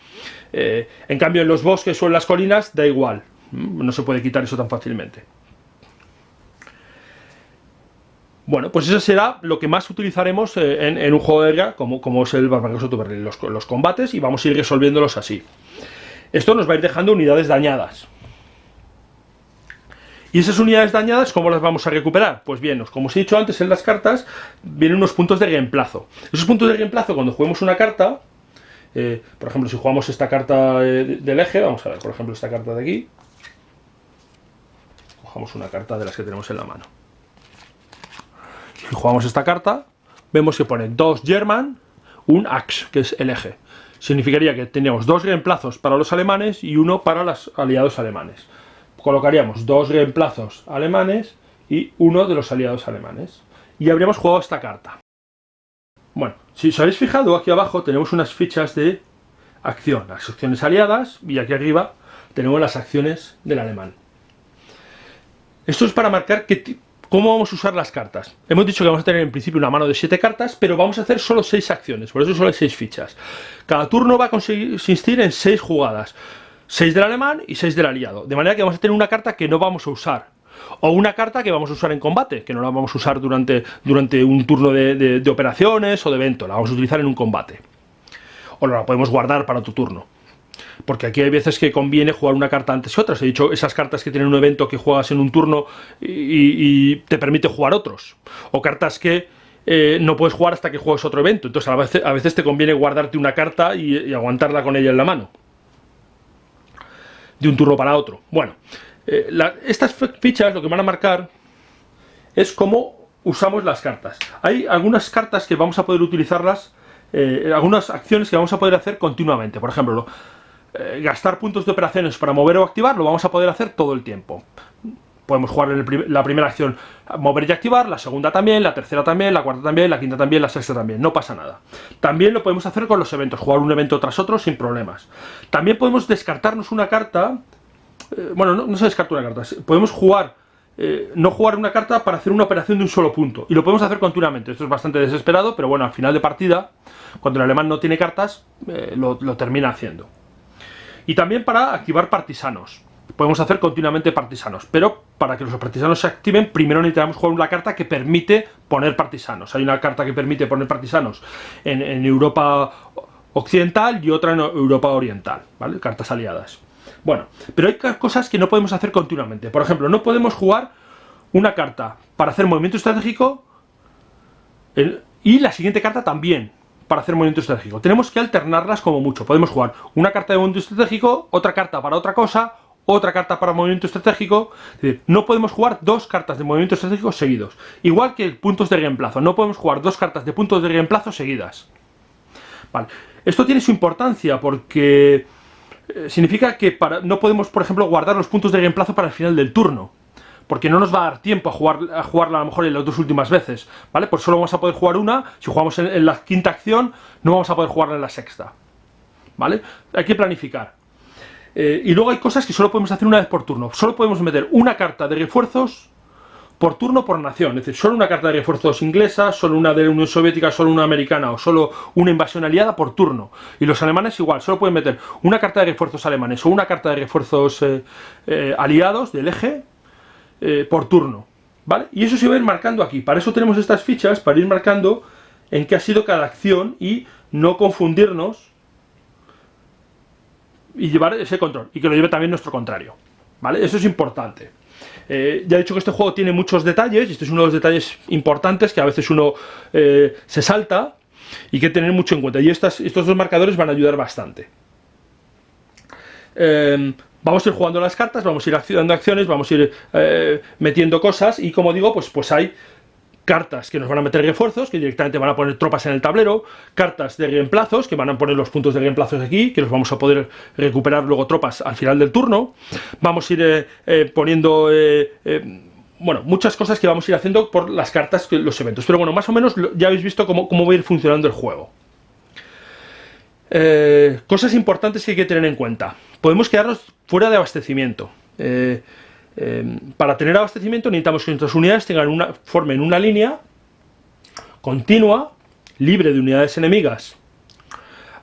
En cambio, en los bosques o en las colinas, da igual. No se puede quitar eso tan fácilmente. Bueno, pues eso será lo que más utilizaremos en un juego de guerra como es el Barbarossa to Berlin, los combates, y vamos a ir resolviéndolos así. Esto nos va a ir dejando unidades dañadas. ¿Y esas unidades dañadas cómo las vamos a recuperar? Pues bien, como os he dicho antes en las cartas, vienen unos puntos de reemplazo. Esos puntos de reemplazo, cuando juguemos una carta, por ejemplo, si jugamos esta carta del eje, vamos a ver, por ejemplo, esta carta de aquí, cojamos una carta de las que tenemos en la mano. Si jugamos esta carta, vemos que pone 2 German, un Axe, que es el eje. Significaría que teníamos 2 reemplazos para los alemanes y 1 para los aliados alemanes. Colocaríamos 2 reemplazos alemanes y 1 de los aliados alemanes. Y habríamos jugado esta carta. Bueno, si os habéis fijado, aquí abajo tenemos unas fichas de acción. Las acciones aliadas, y aquí arriba tenemos las acciones del alemán. Esto es para marcar cómo vamos a usar las cartas. Hemos dicho que vamos a tener en principio una mano de 7 cartas, pero vamos a hacer solo 6 acciones. Por eso solo hay 6 fichas. Cada turno va a consistir en 6 jugadas. 6 del alemán y 6 del aliado, de manera que vamos a tener una carta que no vamos a usar, o una carta que vamos a usar en combate, que no la vamos a usar durante un turno de operaciones o de evento, la vamos a utilizar en un combate, o la podemos guardar para otro turno, porque aquí hay veces que conviene jugar una carta antes que otras. He dicho, esas cartas que tienen un evento que juegas en un turno y te permite jugar otros, o cartas que no puedes jugar hasta que juegues otro evento, entonces a veces te conviene guardarte una carta y aguantarla con ella en la mano de un turno para otro. Bueno, estas fichas lo que van a marcar es cómo usamos las cartas. Hay algunas cartas que vamos a poder utilizarlas, algunas acciones que vamos a poder hacer continuamente. Por ejemplo, gastar puntos de operaciones para mover o activar, lo vamos a poder hacer todo el tiempo. Podemos jugar en la primera acción, mover y activar, la segunda también, la tercera también, la cuarta también, la quinta también, la sexta también, no pasa nada. También lo podemos hacer con los eventos, jugar un evento tras otro sin problemas. También podemos descartarnos una carta, bueno, no se descarta una carta, podemos jugar, no jugar una carta para hacer una operación de un solo punto, y lo podemos hacer continuamente. Esto es bastante desesperado, pero bueno, al final de partida, cuando el alemán no tiene cartas, lo termina haciendo. Y también para activar partisanos. Podemos hacer continuamente partisanos, pero para que los partisanos se activen, primero necesitamos jugar una carta que permite poner partisanos. Hay una carta que permite poner partisanos en Europa occidental y otra en Europa oriental, ¿vale? Cartas aliadas. Bueno, pero hay cosas que no podemos hacer continuamente. Por ejemplo, no podemos jugar una carta para hacer movimiento estratégico y la siguiente carta también para hacer movimiento estratégico. Tenemos que alternarlas como mucho. Podemos jugar una carta de movimiento estratégico, otra carta para otra cosa, otra carta para movimiento estratégico. Es decir, no podemos jugar 2 cartas de movimiento estratégico seguidos. Igual que puntos de reemplazo, no podemos jugar 2 cartas de puntos de reemplazo seguidas. Vale. Esto tiene su importancia porque significa que no podemos, por ejemplo, guardar los puntos de reemplazo para el final del turno, porque no nos va a dar tiempo a jugarla a lo mejor en las 2 últimas veces, ¿vale? Pues solo vamos a poder jugar una. Si jugamos en la quinta acción, no vamos a poder jugarla en la sexta, ¿vale? Hay que planificar. Y luego hay cosas que solo podemos hacer una vez por turno. Solo podemos meter una carta de refuerzos por turno por nación. Es decir, solo una carta de refuerzos inglesa, solo una de la Unión Soviética, solo una americana o solo una invasión aliada por turno. Y los alemanes igual, solo pueden meter una carta de refuerzos alemanes o una carta de refuerzos aliados del eje por turno, ¿vale? Y eso se va a ir marcando aquí. Para eso tenemos estas fichas, para ir marcando en qué ha sido cada acción y no confundirnos y llevar ese control, y que lo lleve también nuestro contrario, ¿vale? Eso es importante. Ya he dicho que este juego tiene muchos detalles, y este es uno de los detalles importantes que a veces uno se salta y que tener mucho en cuenta. Y estos dos marcadores van a ayudar bastante. Vamos a ir jugando las cartas, vamos a ir dando acciones, vamos a ir metiendo cosas, y como digo, pues hay cartas que nos van a meter refuerzos, que directamente van a poner tropas en el tablero, cartas de reemplazos, que van a poner los puntos de reemplazos aquí, que los vamos a poder recuperar luego tropas al final del turno. Vamos a ir poniendo, bueno, muchas cosas que vamos a ir haciendo por las cartas, los eventos. Pero bueno, más o menos ya habéis visto cómo va a ir funcionando el juego. Cosas importantes que hay que tener en cuenta. Podemos quedarnos fuera de abastecimiento. Para tener abastecimiento necesitamos que nuestras unidades formen una línea continua, libre de unidades enemigas,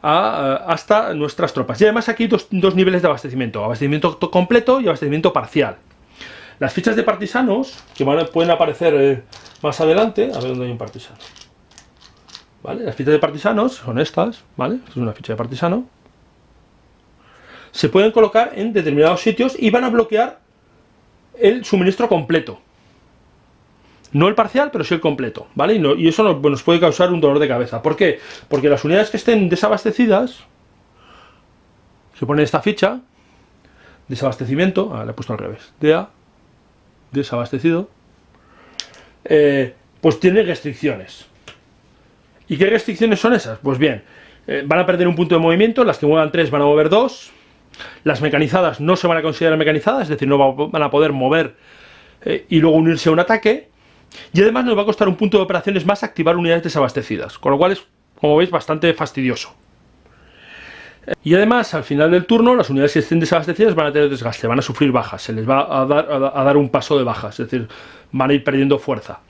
hasta nuestras tropas. Y además aquí hay dos niveles de abastecimiento: abastecimiento completo y abastecimiento parcial. Las fichas de partisanos, que pueden aparecer más adelante, a ver dónde hay un partisano. ¿Vale? Las fichas de partisanos son estas, ¿vale? Esto es una ficha de partisano. Se pueden colocar en determinados sitios y van a bloquear el suministro completo. No el parcial, pero sí el completo, ¿vale? Y eso nos puede causar un dolor de cabeza. ¿Por qué? Porque las unidades que estén desabastecidas, se pone esta ficha, desabastecimiento, le he puesto al revés, desabastecido, pues tiene restricciones. ¿Y qué restricciones son esas? Pues bien, van a perder un punto de movimiento, las que muevan 3 van a mover 2, las mecanizadas no se van a considerar mecanizadas, es decir, no van a poder mover y luego unirse a un ataque, y además nos va a costar un punto de operaciones más activar unidades desabastecidas, con lo cual es, como veis, bastante fastidioso. Y además, al final del turno, las unidades que estén desabastecidas van a tener desgaste, van a sufrir bajas, se les va a dar un paso de bajas, es decir, van a ir perdiendo fuerza.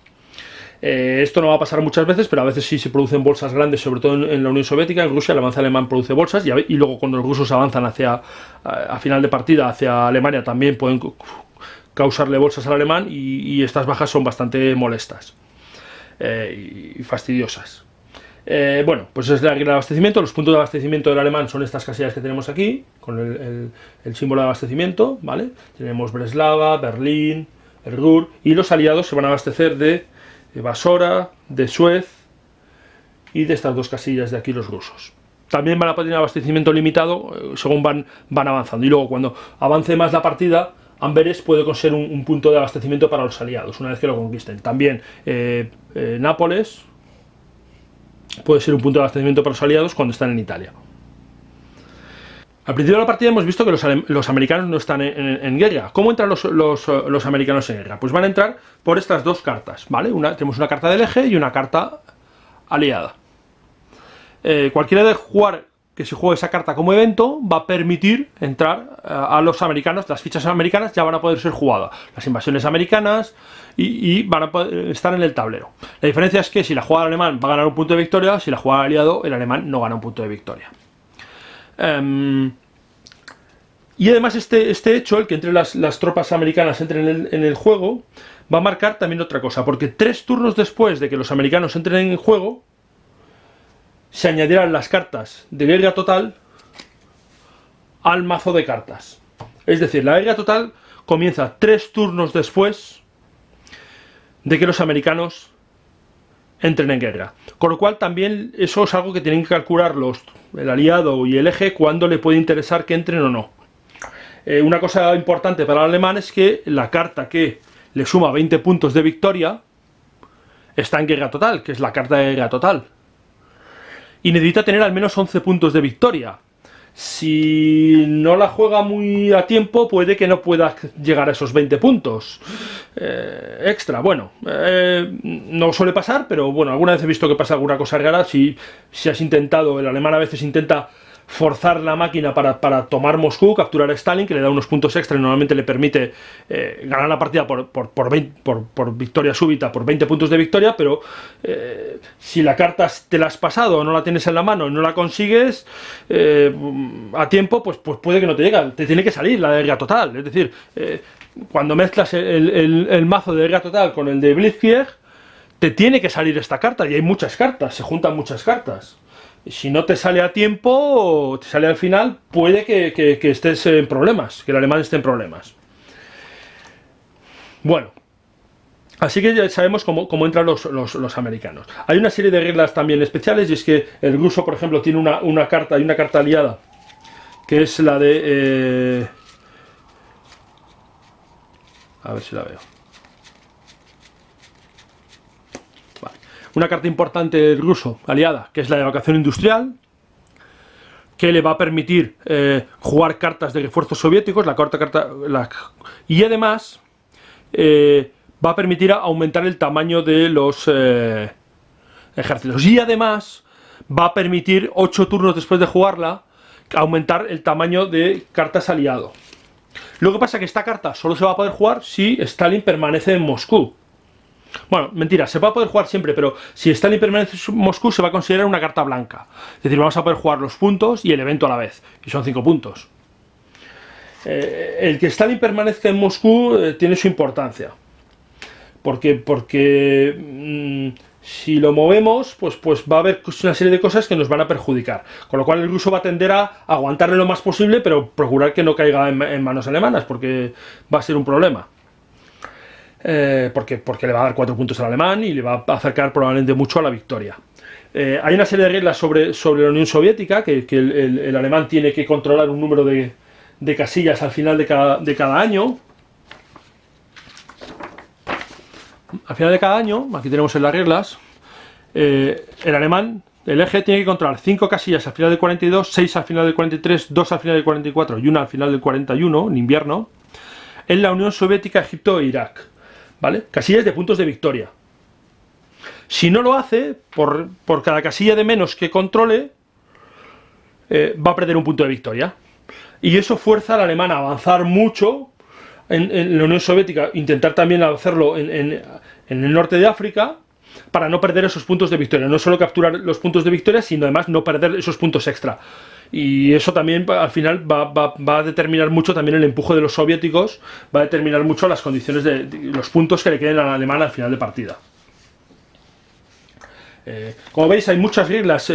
Esto no va a pasar muchas veces, pero a veces sí se producen bolsas grandes, sobre todo en la Unión Soviética. En Rusia el avance alemán produce bolsas, y luego cuando los rusos avanzan a final de partida hacia Alemania, también pueden causarle bolsas al alemán, y estas bajas son bastante molestas y fastidiosas. Bueno, pues es la regla de abastecimiento. Los puntos de abastecimiento del alemán son estas casillas que tenemos aquí, con el símbolo de abastecimiento, ¿vale? Tenemos Breslava, Berlín, el Ruhr, y los aliados se van a abastecer de Basora, de Suez y de estas dos casillas de aquí, los rusos. También van a tener abastecimiento limitado según van avanzando, y luego cuando avance más la partida, Amberes puede conseguir un punto de abastecimiento para los aliados una vez que lo conquisten. También Nápoles puede ser un punto de abastecimiento para los aliados cuando están en Italia. Al principio de la partida hemos visto que los americanos no están en guerra. ¿Cómo entran los americanos en guerra? Pues van a entrar por estas dos cartas, ¿vale? Tenemos una carta del eje y una carta aliada. Cualquiera de jugar que se juegue esa carta como evento va a permitir entrar a los americanos. Las fichas americanas ya van a poder ser jugadas, las invasiones americanas, y van a poder estar en el tablero. La diferencia es que si la juega el alemán va a ganar un punto de victoria, si la juega el aliado, el alemán no gana un punto de victoria. Y además este hecho, el que entre las tropas americanas entren en el juego, va a marcar también otra cosa, porque 3 turnos después de que los americanos entren en el juego, se añadirán las cartas de guerra total al mazo de cartas. Es decir, la guerra total comienza 3 turnos después de que los americanos entren en guerra. Con lo cual también eso es algo que tienen que calcular el aliado y el eje cuando le puede interesar que entren o no. Una cosa importante para el alemán es que la carta que le suma 20 puntos de victoria está en guerra total, que es la carta de guerra total. Y necesita tener al menos 11 puntos de victoria. Si no la juega muy a tiempo, puede que no pueda llegar a esos 20 puntos extra. Bueno, no suele pasar, pero bueno, alguna vez he visto que pasa alguna cosa rara. Si has intentado, el alemán a veces intenta forzar la máquina para tomar Moscú, capturar a Stalin, que le da unos puntos extra y normalmente le permite ganar la partida por victoria súbita, por 20 puntos de victoria, pero si la carta te la has pasado o no la tienes en la mano y no la consigues a tiempo, pues puede que no te llegue, te tiene que salir la de guerra total. Es decir, cuando mezclas el mazo de guerra total con el de Blitzkrieg, te tiene que salir esta carta, y hay muchas cartas, se juntan muchas cartas. Si no te sale a tiempo o te sale al final, puede que estés en problemas, que el alemán esté en problemas. Bueno, así que ya sabemos cómo entran los americanos. Hay una serie de reglas también especiales, y es que el ruso, por ejemplo, tiene una carta, hay una carta aliada, que es la de... a ver si la veo. Vale. Una carta importante del ruso, aliada, que es la de evacuación industrial, que le va a permitir jugar cartas de refuerzos soviéticos, y además va a permitir aumentar el tamaño de los ejércitos. Y además va a permitir 8 turnos después de jugarla aumentar el tamaño de cartas aliado. Lo que pasa es que esta carta solo se va a poder jugar si Stalin permanece en Moscú. Bueno, mentira, se va a poder jugar siempre, pero si Stalin permanece en Moscú se va a considerar una carta blanca. Es decir, vamos a poder jugar los puntos y el evento a la vez, y son 5 puntos. El que Stalin permanezca en Moscú tiene su importancia. Porque si lo movemos, pues va a haber una serie de cosas que nos van a perjudicar. Con lo cual el ruso va a tender a aguantarle lo más posible, pero procurar que no caiga en manos alemanas, porque va a ser un problema. Porque le va a dar 4 puntos al alemán y le va a acercar probablemente mucho a la victoria. Hay una serie de reglas sobre la Unión Soviética, que el alemán tiene que controlar un número de casillas al final de cada año. Al final de cada año, aquí tenemos en las reglas, el alemán, el eje, tiene que controlar 5 casillas al final del 42, 6 al final del 43, 2 al final del 44 y 1 al final del 41, en invierno, en la Unión Soviética, Egipto e Irak. ¿Vale? Casillas de puntos de victoria. Si no lo hace, por cada casilla de menos que controle, va a perder un punto de victoria. Y eso fuerza al alemán a avanzar mucho en la Unión Soviética, intentar también hacerlo en el norte de África, para no perder esos puntos de victoria. No solo capturar los puntos de victoria, sino además no perder esos puntos extra. Y eso también al final va a determinar mucho también el empuje de los soviéticos, va a determinar mucho las condiciones de los puntos que le queden al alemán al final de partida. Como veis, hay muchas reglas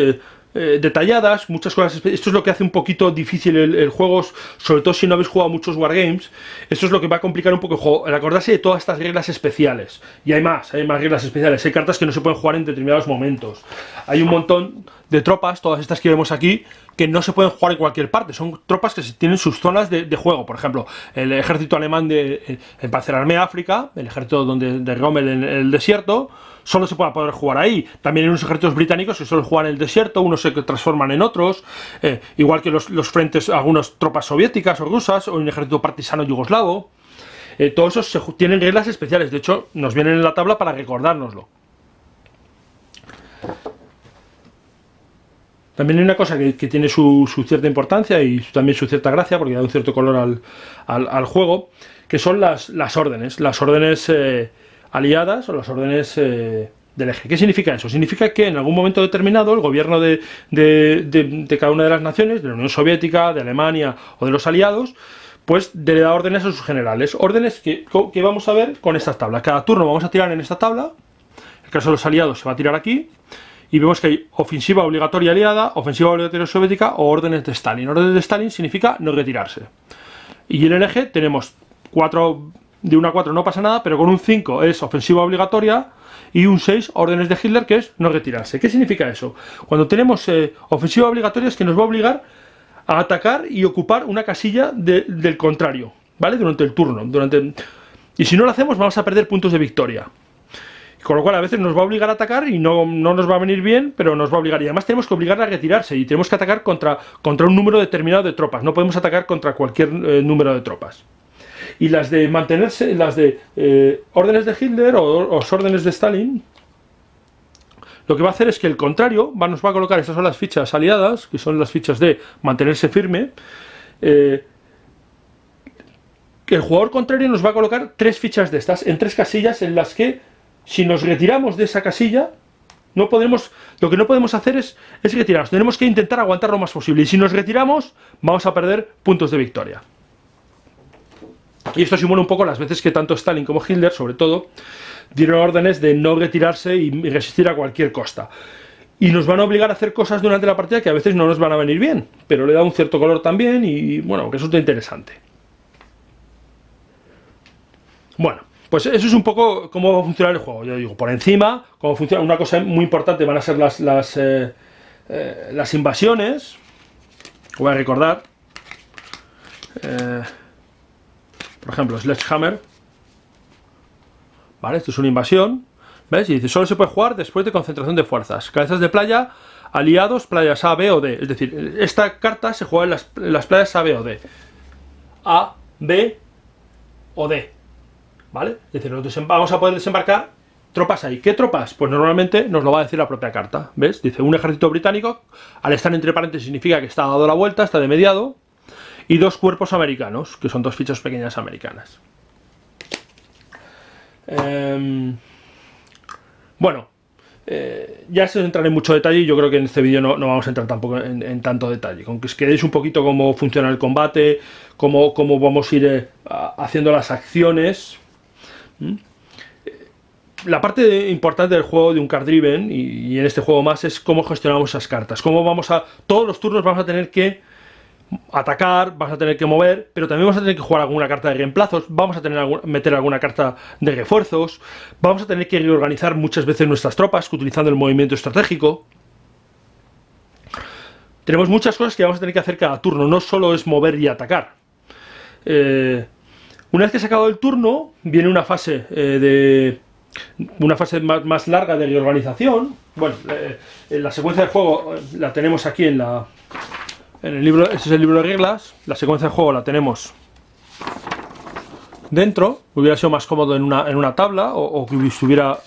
detalladas, muchas cosas. Esto es lo que hace un poquito difícil el juego, sobre todo si no habéis jugado muchos wargames. Esto es lo que va a complicar un poco el juego, el acordarse de todas estas reglas especiales. Y hay más reglas especiales. Hay cartas que no se pueden jugar en determinados momentos. Hay un montón de tropas, todas estas que vemos aquí, que no se pueden jugar en cualquier parte. Son tropas que tienen sus zonas de juego. Por ejemplo, el ejército alemán en Panzerarmee África, el ejército de Rommel en el desierto, solo se puede poder jugar ahí. También hay unos ejércitos británicos que solo juegan en el desierto, unos se transforman en otros, igual que los frentes, algunas tropas soviéticas o rusas, o un ejército partisano yugoslavo. Todos esos tienen reglas especiales. De hecho, nos vienen en la tabla para recordárnoslo. También hay una cosa que tiene su cierta importancia y también su cierta gracia, porque da un cierto color al juego, que son las órdenes. Las órdenes aliadas o las órdenes del eje. ¿Qué significa eso? Significa que en algún momento determinado el gobierno de cada una de las naciones, de la Unión Soviética, de Alemania o de los aliados, pues le da órdenes a sus generales. Órdenes que vamos a ver con estas tablas. Cada turno vamos a tirar en esta tabla. En el caso de los aliados se va a tirar aquí. Y vemos que hay ofensiva obligatoria aliada, ofensiva obligatoria soviética o órdenes de Stalin. Órdenes de Stalin significa no retirarse. Y en el eje tenemos 4, de 1 a 4 no pasa nada, pero con un 5 es ofensiva obligatoria y un 6 órdenes de Hitler, que es no retirarse. ¿Qué significa eso? Cuando tenemos ofensiva obligatoria es que nos va a obligar a atacar y ocupar una casilla del contrario, ¿vale? Durante el turno. Y si no lo hacemos vamos a perder puntos de victoria. Con lo cual a veces nos va a obligar a atacar y no nos va a venir bien, pero nos va a obligar. Y además tenemos que obligarle a retirarse y tenemos que atacar contra un número determinado de tropas. No podemos atacar contra cualquier número de tropas. Y las de mantenerse, las de órdenes de Hitler o órdenes de Stalin, lo que va a hacer es que el contrario nos va a colocar, estas son las fichas aliadas, que son las fichas de mantenerse firme. Que el jugador contrario nos va a colocar 3 fichas de estas en 3 casillas en las que, si nos retiramos de esa casilla, lo que no podemos hacer es retirarnos. Tenemos que intentar aguantar lo más posible. Y si nos retiramos, vamos a perder puntos de victoria. Y esto simula un poco las veces que tanto Stalin como Hitler, sobre todo, dieron órdenes de no retirarse y resistir a cualquier costa. Y nos van a obligar a hacer cosas durante la partida que a veces no nos van a venir bien, pero le da un cierto color también y, bueno, que resulta interesante. Bueno. Pues eso es un poco cómo va a funcionar el juego. Yo digo, por encima, cómo funciona. Una cosa muy importante van a ser las invasiones. Voy a recordar. Por ejemplo, Sledgehammer. Vale, esto es una invasión. ¿Ves? Y dice, solo se puede jugar después de concentración de fuerzas. Cabezas de playa, aliados, playas A, B o D. Es decir, esta carta se juega en las playas A, B o D. A, B o D. ¿Vale? Es decir, nosotros vamos a poder desembarcar tropas ahí. ¿Qué tropas? Pues normalmente nos lo va a decir la propia carta. ¿Ves? Dice, un ejército británico, al estar entre paréntesis significa que está dado la vuelta, está de mediado, y 2 cuerpos americanos, que son 2 fichas pequeñas americanas. Bueno, ya se os entraré en mucho detalle y yo creo que en este vídeo no vamos a entrar tampoco en tanto detalle. Con que os quedéis un poquito cómo funciona el combate, cómo vamos a ir haciendo las acciones. La parte importante del juego de un card driven y en este juego más es cómo gestionamos esas cartas. Cómo vamos a... Todos los turnos vamos a tener que atacar, vas a tener que mover, pero también vamos a tener que jugar alguna carta de reemplazos, vamos a tener meter alguna carta de refuerzos, vamos a tener que reorganizar muchas veces nuestras tropas utilizando el movimiento estratégico. Tenemos muchas cosas que vamos a tener que hacer cada turno, no solo es mover y atacar. Una vez que se ha acabado el turno, viene una fase más larga de reorganización. Bueno, la secuencia de juego la tenemos aquí en el libro. Este es el libro de reglas. La secuencia de juego la tenemos dentro. Hubiera sido más cómodo en una tabla o que estuviera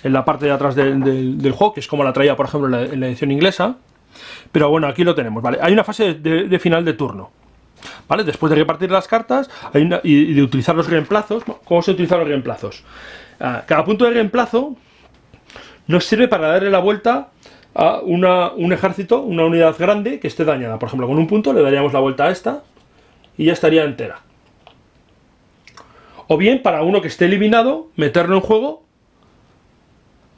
en la parte de atrás del juego, que es como la traía, por ejemplo, en la edición inglesa. Pero bueno, aquí lo tenemos, ¿vale? Hay una fase de final de turno, ¿vale? Después de repartir las cartas y de utilizar los reemplazos. ¿Cómo se utilizan los reemplazos? Cada punto de reemplazo nos sirve para darle la vuelta a un ejército, una unidad grande que esté dañada. Por ejemplo, con un punto le daríamos la vuelta a esta y ya estaría entera. O bien, para uno que esté eliminado, meterlo en juego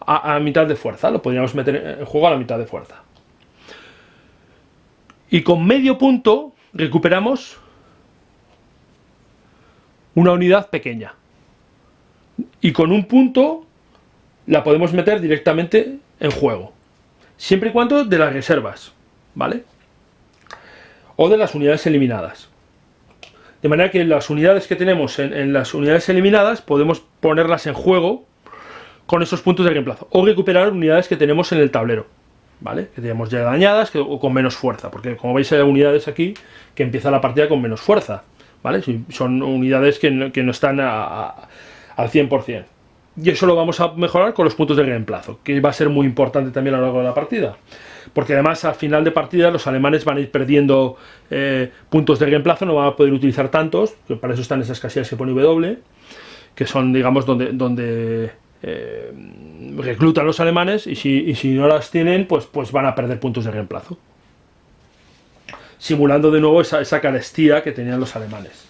a mitad de fuerza. Lo podríamos meter en juego a la mitad de fuerza. Y con medio punto recuperamos una unidad pequeña. Y con un punto la podemos meter directamente en juego. Siempre y cuando de las reservas, ¿vale? O de las unidades eliminadas. De manera que las unidades que tenemos en las unidades eliminadas podemos ponerlas en juego con esos puntos de reemplazo. O recuperar unidades que tenemos en el tablero, ¿vale? Que tenemos ya dañadas o con menos fuerza. Porque como veis hay unidades aquí que empieza la partida con menos fuerza, ¿vale? Son unidades que no están al 100%. Y eso lo vamos a mejorar con los puntos de reemplazo, que va a ser muy importante también a lo largo de la partida. Porque además al final de partida los alemanes van a ir perdiendo puntos de reemplazo, no van a poder utilizar tantos, que para eso están esas casillas que pone W, que son, digamos, donde reclutan los alemanes, y si no las tienen, pues van a perder puntos de reemplazo. Simulando de nuevo esa carestía que tenían los alemanes.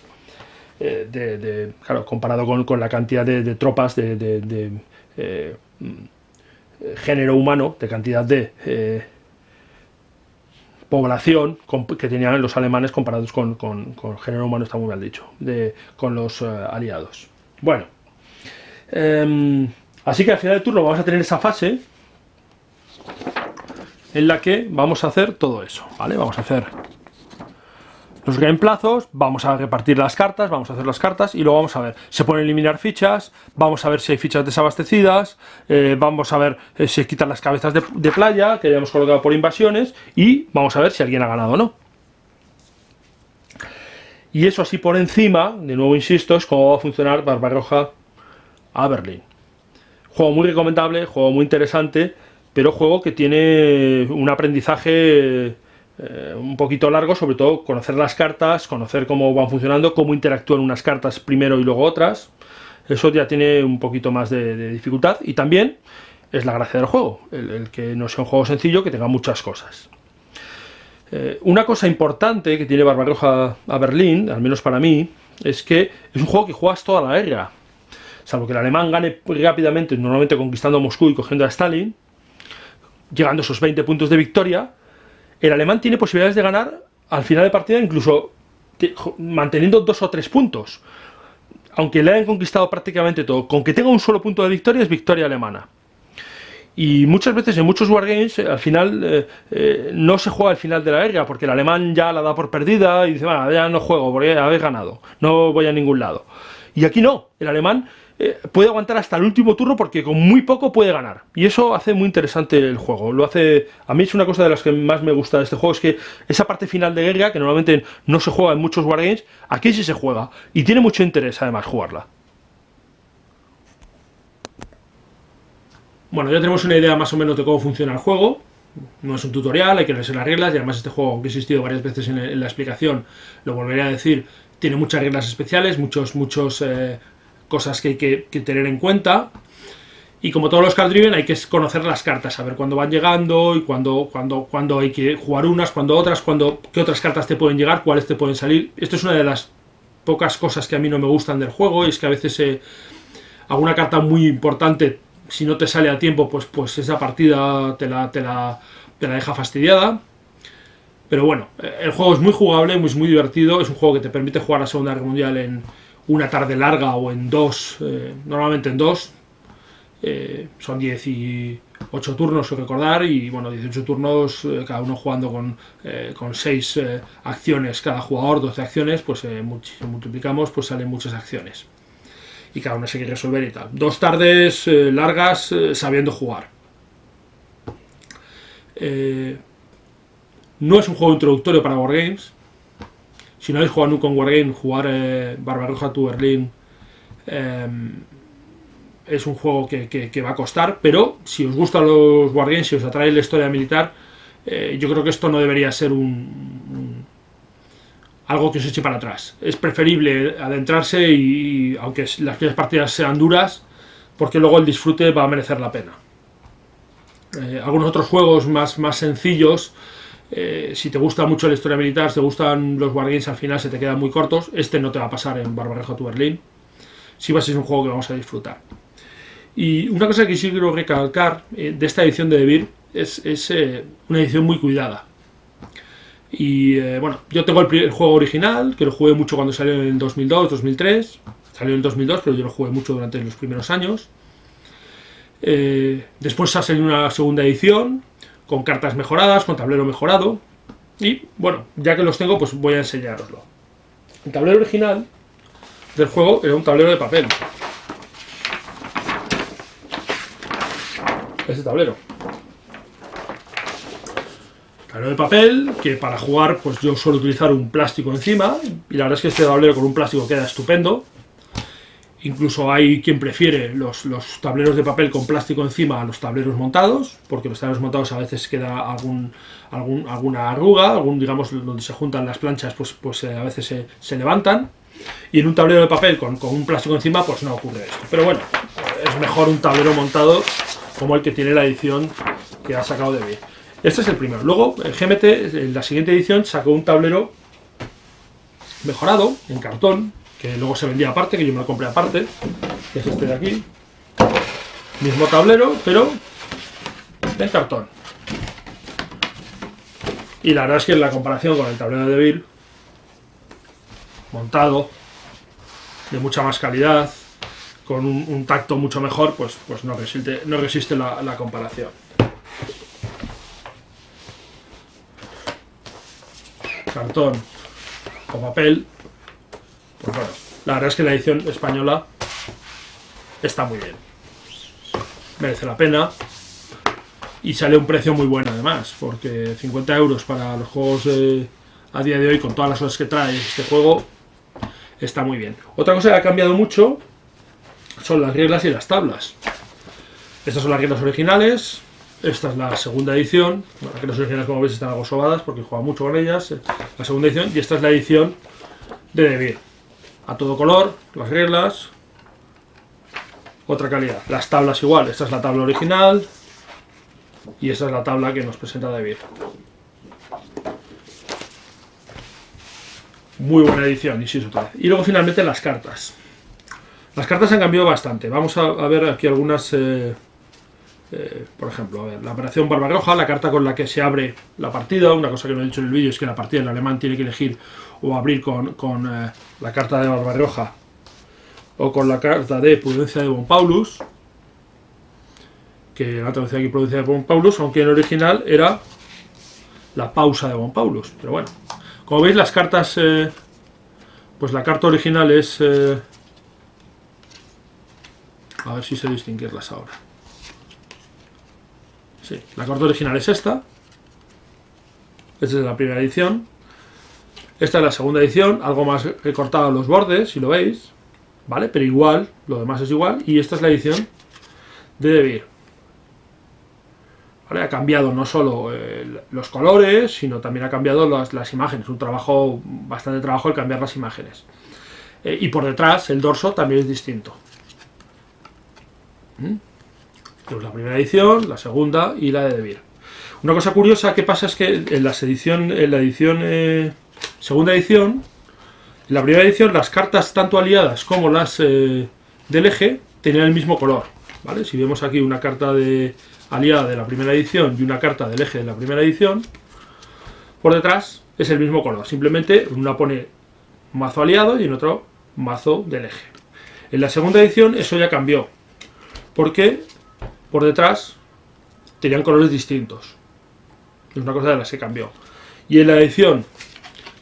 Claro, comparado con la cantidad de tropas de género humano, de cantidad de población que tenían los alemanes comparados con género humano, está muy mal dicho, con los aliados. Bueno, así que al final del turno vamos a tener esa fase en la que vamos a hacer todo eso, ¿vale? Vamos a hacer los reemplazos, vamos a repartir las cartas, vamos a hacer las cartas y luego vamos a ver, se pueden eliminar fichas, vamos a ver si hay fichas desabastecidas, vamos a ver si se quitan las cabezas de playa que hayamos colocado por invasiones y vamos a ver si alguien ha ganado o no. Y eso así por encima, de nuevo insisto, es cómo va a funcionar Barbarroja a Berlín. Juego muy recomendable, juego muy interesante, pero juego que tiene un aprendizaje un poquito largo, sobre todo conocer las cartas, conocer cómo van funcionando, cómo interactúan unas cartas primero y luego otras. Eso ya tiene un poquito más de dificultad y también es la gracia del juego, el que no sea un juego sencillo, que tenga muchas cosas. Una cosa importante que tiene Barbarroja a Berlín, al menos para mí, es que es un juego que juegas toda la guerra. Salvo que el alemán gane rápidamente, normalmente conquistando Moscú y cogiendo a Stalin, llegando a esos 20 puntos de victoria, el alemán tiene posibilidades de ganar al final de partida, incluso manteniendo 2 o 3 puntos. aunque le hayan conquistado prácticamente todo, con que tenga un solo punto de victoria, es victoria alemana. Y muchas veces en muchos wargames al final no se juega al final de la guerra porque el alemán ya la da por perdida y dice, bueno, ya no juego porque habéis ganado, no voy a ningún lado. Y aquí no, el alemán puede aguantar hasta el último turno porque con muy poco puede ganar. Y eso hace muy interesante el juego. Lo hace, a mí es una cosa de las que más me gusta de este juego, es que esa parte final de guerra, que normalmente no se juega en muchos wargames, aquí sí se juega. Y tiene mucho interés además jugarla. Bueno, ya tenemos una idea más o menos de cómo funciona el juego. No es un tutorial, hay que leerse las reglas y además este juego, aunque he insistido varias veces en la explicación, lo volveré a decir, tiene muchas reglas especiales, muchos cosas que hay que tener en cuenta. Y como todos los card driven hay que conocer las cartas, saber cuándo van llegando y cuándo hay que jugar unas, cuándo otras, qué otras cartas te pueden llegar, cuáles te pueden salir. Esto es una de las pocas cosas que a mí no me gustan del juego, y es que a veces alguna carta muy importante, si no te sale a tiempo, pues esa partida te la deja fastidiada. Pero bueno, el juego es muy jugable, muy divertido. Es un juego que te permite jugar la Segunda Guerra Mundial en una tarde larga o en dos, normalmente en dos. Son 18 turnos, hay que recordar, y bueno, 18 turnos, cada uno jugando con 6 acciones cada jugador, 12 acciones, pues si multiplicamos, pues salen muchas acciones. Y cada uno se quiere resolver y tal. 2 tardes largas sabiendo jugar. No es un juego introductorio para Wargames. Si no habéis jugado nunca en Wargame, jugar Barbarroja to Berlin es un juego que va a costar, pero si os gustan los Wargames, si os atrae la historia militar, yo creo que esto no debería ser algo que os eche para atrás. Es preferible adentrarse y aunque las primeras partidas sean duras, porque luego el disfrute va a merecer la pena. Algunos otros juegos más sencillos, si te gusta mucho la historia militar, si te gustan los wargames, al final se te quedan muy cortos. Este no te va a pasar en Barbarroja to Berlin. Sí va a ser un juego que vamos a disfrutar. Y una cosa que sí quiero recalcar de esta edición de Devir es una edición muy cuidada. Y bueno, yo tengo el juego original, que lo jugué mucho cuando salió en el 2002, 2003. Salió en el 2002, pero yo lo jugué mucho durante los primeros años. Después ha salido una segunda edición, con cartas mejoradas, con tablero mejorado. Y bueno, ya que los tengo, pues voy a enseñároslo. El tablero original del juego era un tablero de papel. Este tablero. Tablero de papel, que para jugar pues yo suelo utilizar un plástico encima, y la verdad es que este tablero con un plástico queda estupendo. Incluso hay quien prefiere los tableros de papel con plástico encima a los tableros montados, porque los tableros montados a veces queda alguna arruga, digamos donde se juntan las planchas, pues a veces se levantan. Y en un tablero de papel con un plástico encima pues no ocurre esto. Pero bueno, es mejor un tablero montado como el que tiene la edición que ha sacado de B. Este es el primero. Luego el GMT, en la siguiente edición, sacó un tablero mejorado en cartón, que luego se vendía aparte, que yo me lo compré aparte, que es este de aquí. Mismo tablero, pero en cartón. Y la verdad es que en la comparación con el tablero de Bill, montado, de mucha más calidad, con un tacto mucho mejor, pues no resiste la comparación. Cartón o papel, pues bueno, la verdad es que la edición española está muy bien, merece la pena y sale a un precio muy bueno además, porque 50 euros para los juegos a día de hoy, con todas las cosas que trae este juego, está muy bien. Otra cosa que ha cambiado mucho son las reglas y las tablas. Estas son las reglas originales. Esta es la segunda edición. Bueno, las reglas originales, como veis, están algo sobadas porque he jugado mucho con ellas. La segunda edición, y esta es la edición de Devir. A todo color, las reglas. Otra calidad. Las tablas igual. Esta es la tabla original. Y esta es la tabla que nos presenta Devir. Muy buena edición, y sí, otra vez. Y luego finalmente las cartas. Las cartas han cambiado bastante. Vamos a ver aquí algunas. Por ejemplo, a ver, la operación Barbarroja, la carta con la que se abre la partida. Una cosa que no he dicho en el vídeo es que la partida en alemán tiene que elegir o abrir con la carta de Barbarroja o con la carta de Prudencia de Von Paulus, que la traducción aquí Prudencia de Von Paulus, aunque en original era la pausa de Von Paulus. Pero bueno, como veis las cartas, pues la carta original es... a ver si sé distinguirlas ahora. Sí, la carta original es esta. Esta es la primera edición. Esta es la segunda edición, algo más recortado los bordes, si lo veis, ¿vale? Pero igual, lo demás es igual. Y esta es la edición de De Beer. ¿Vale? Ha cambiado no solo los colores, sino también ha cambiado las imágenes. Un trabajo, bastante trabajo el cambiar las imágenes. Y por detrás, el dorso también es distinto. Pues la primera edición, la segunda y la de De Beer. Una cosa curiosa que pasa es que en la edición segunda edición, en la primera edición, las cartas tanto aliadas como las del eje tenían el mismo color, ¿vale? Si vemos aquí una carta aliada de la primera edición y una carta del eje de la primera edición, por detrás es el mismo color, simplemente en una pone mazo aliado y en otro mazo del eje. En la segunda edición eso ya cambió, porque por detrás tenían colores distintos. Es una cosa de las que cambió. Y en la edición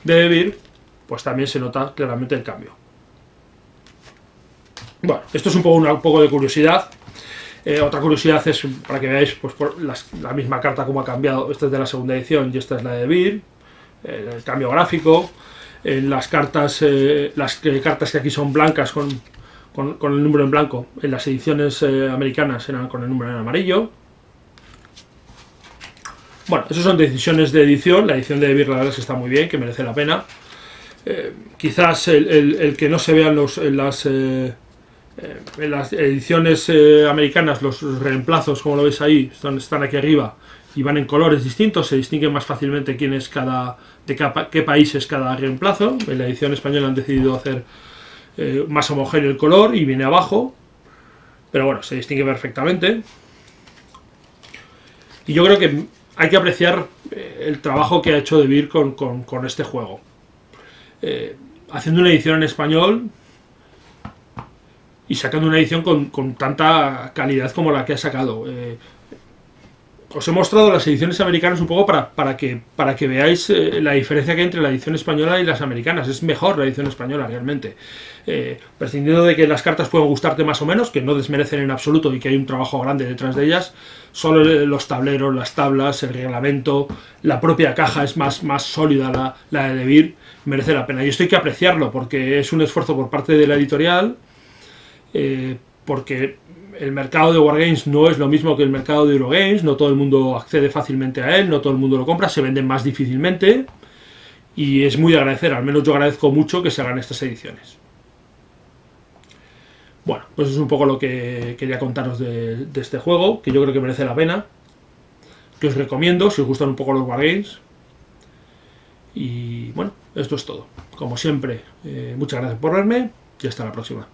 de De Beer, pues también se nota claramente el cambio. Bueno, esto es un poco de curiosidad. Otra curiosidad es para que veáis pues, la misma carta como ha cambiado. Esta es de la segunda edición y esta es la de De Beer. El cambio gráfico. Las cartas que aquí son blancas con el número en blanco, en las ediciones americanas eran con el número en amarillo. Bueno, esas son decisiones de edición. La edición de De Beer la verdad es que está muy bien, que merece la pena. Quizás el que no se vean en las ediciones americanas los reemplazos, como lo veis ahí, están aquí arriba y van en colores distintos, se distingue más fácilmente qué país es cada reemplazo. En la edición española han decidido hacer más homogéneo el color y viene abajo, pero bueno, se distingue perfectamente. Y yo creo que hay que apreciar el trabajo que ha hecho De Beer con este juego. Haciendo una edición en español y sacando una edición con tanta calidad como la que ha sacado. Os he mostrado las ediciones americanas un poco para que veáis la diferencia que hay entre la edición española y las americanas. Es mejor la edición española realmente. Prescindiendo de que las cartas pueden gustarte más o menos, que no desmerecen en absoluto y que hay un trabajo grande detrás de ellas, solo los tableros, las tablas, el reglamento, la propia caja es más sólida, la de De Beer, merece la pena. Y esto hay que apreciarlo porque es un esfuerzo por parte de la editorial, porque el mercado de Wargames no es lo mismo que el mercado de Eurogames, no todo el mundo accede fácilmente a él, no todo el mundo lo compra, se venden más difícilmente y es muy de agradecer, al menos yo agradezco mucho que se hagan estas ediciones. Bueno, pues es un poco lo que quería contaros de este juego, que yo creo que merece la pena, que os recomiendo si os gustan un poco los Wargames. Y bueno, esto es todo. Como siempre, muchas gracias por verme y hasta la próxima.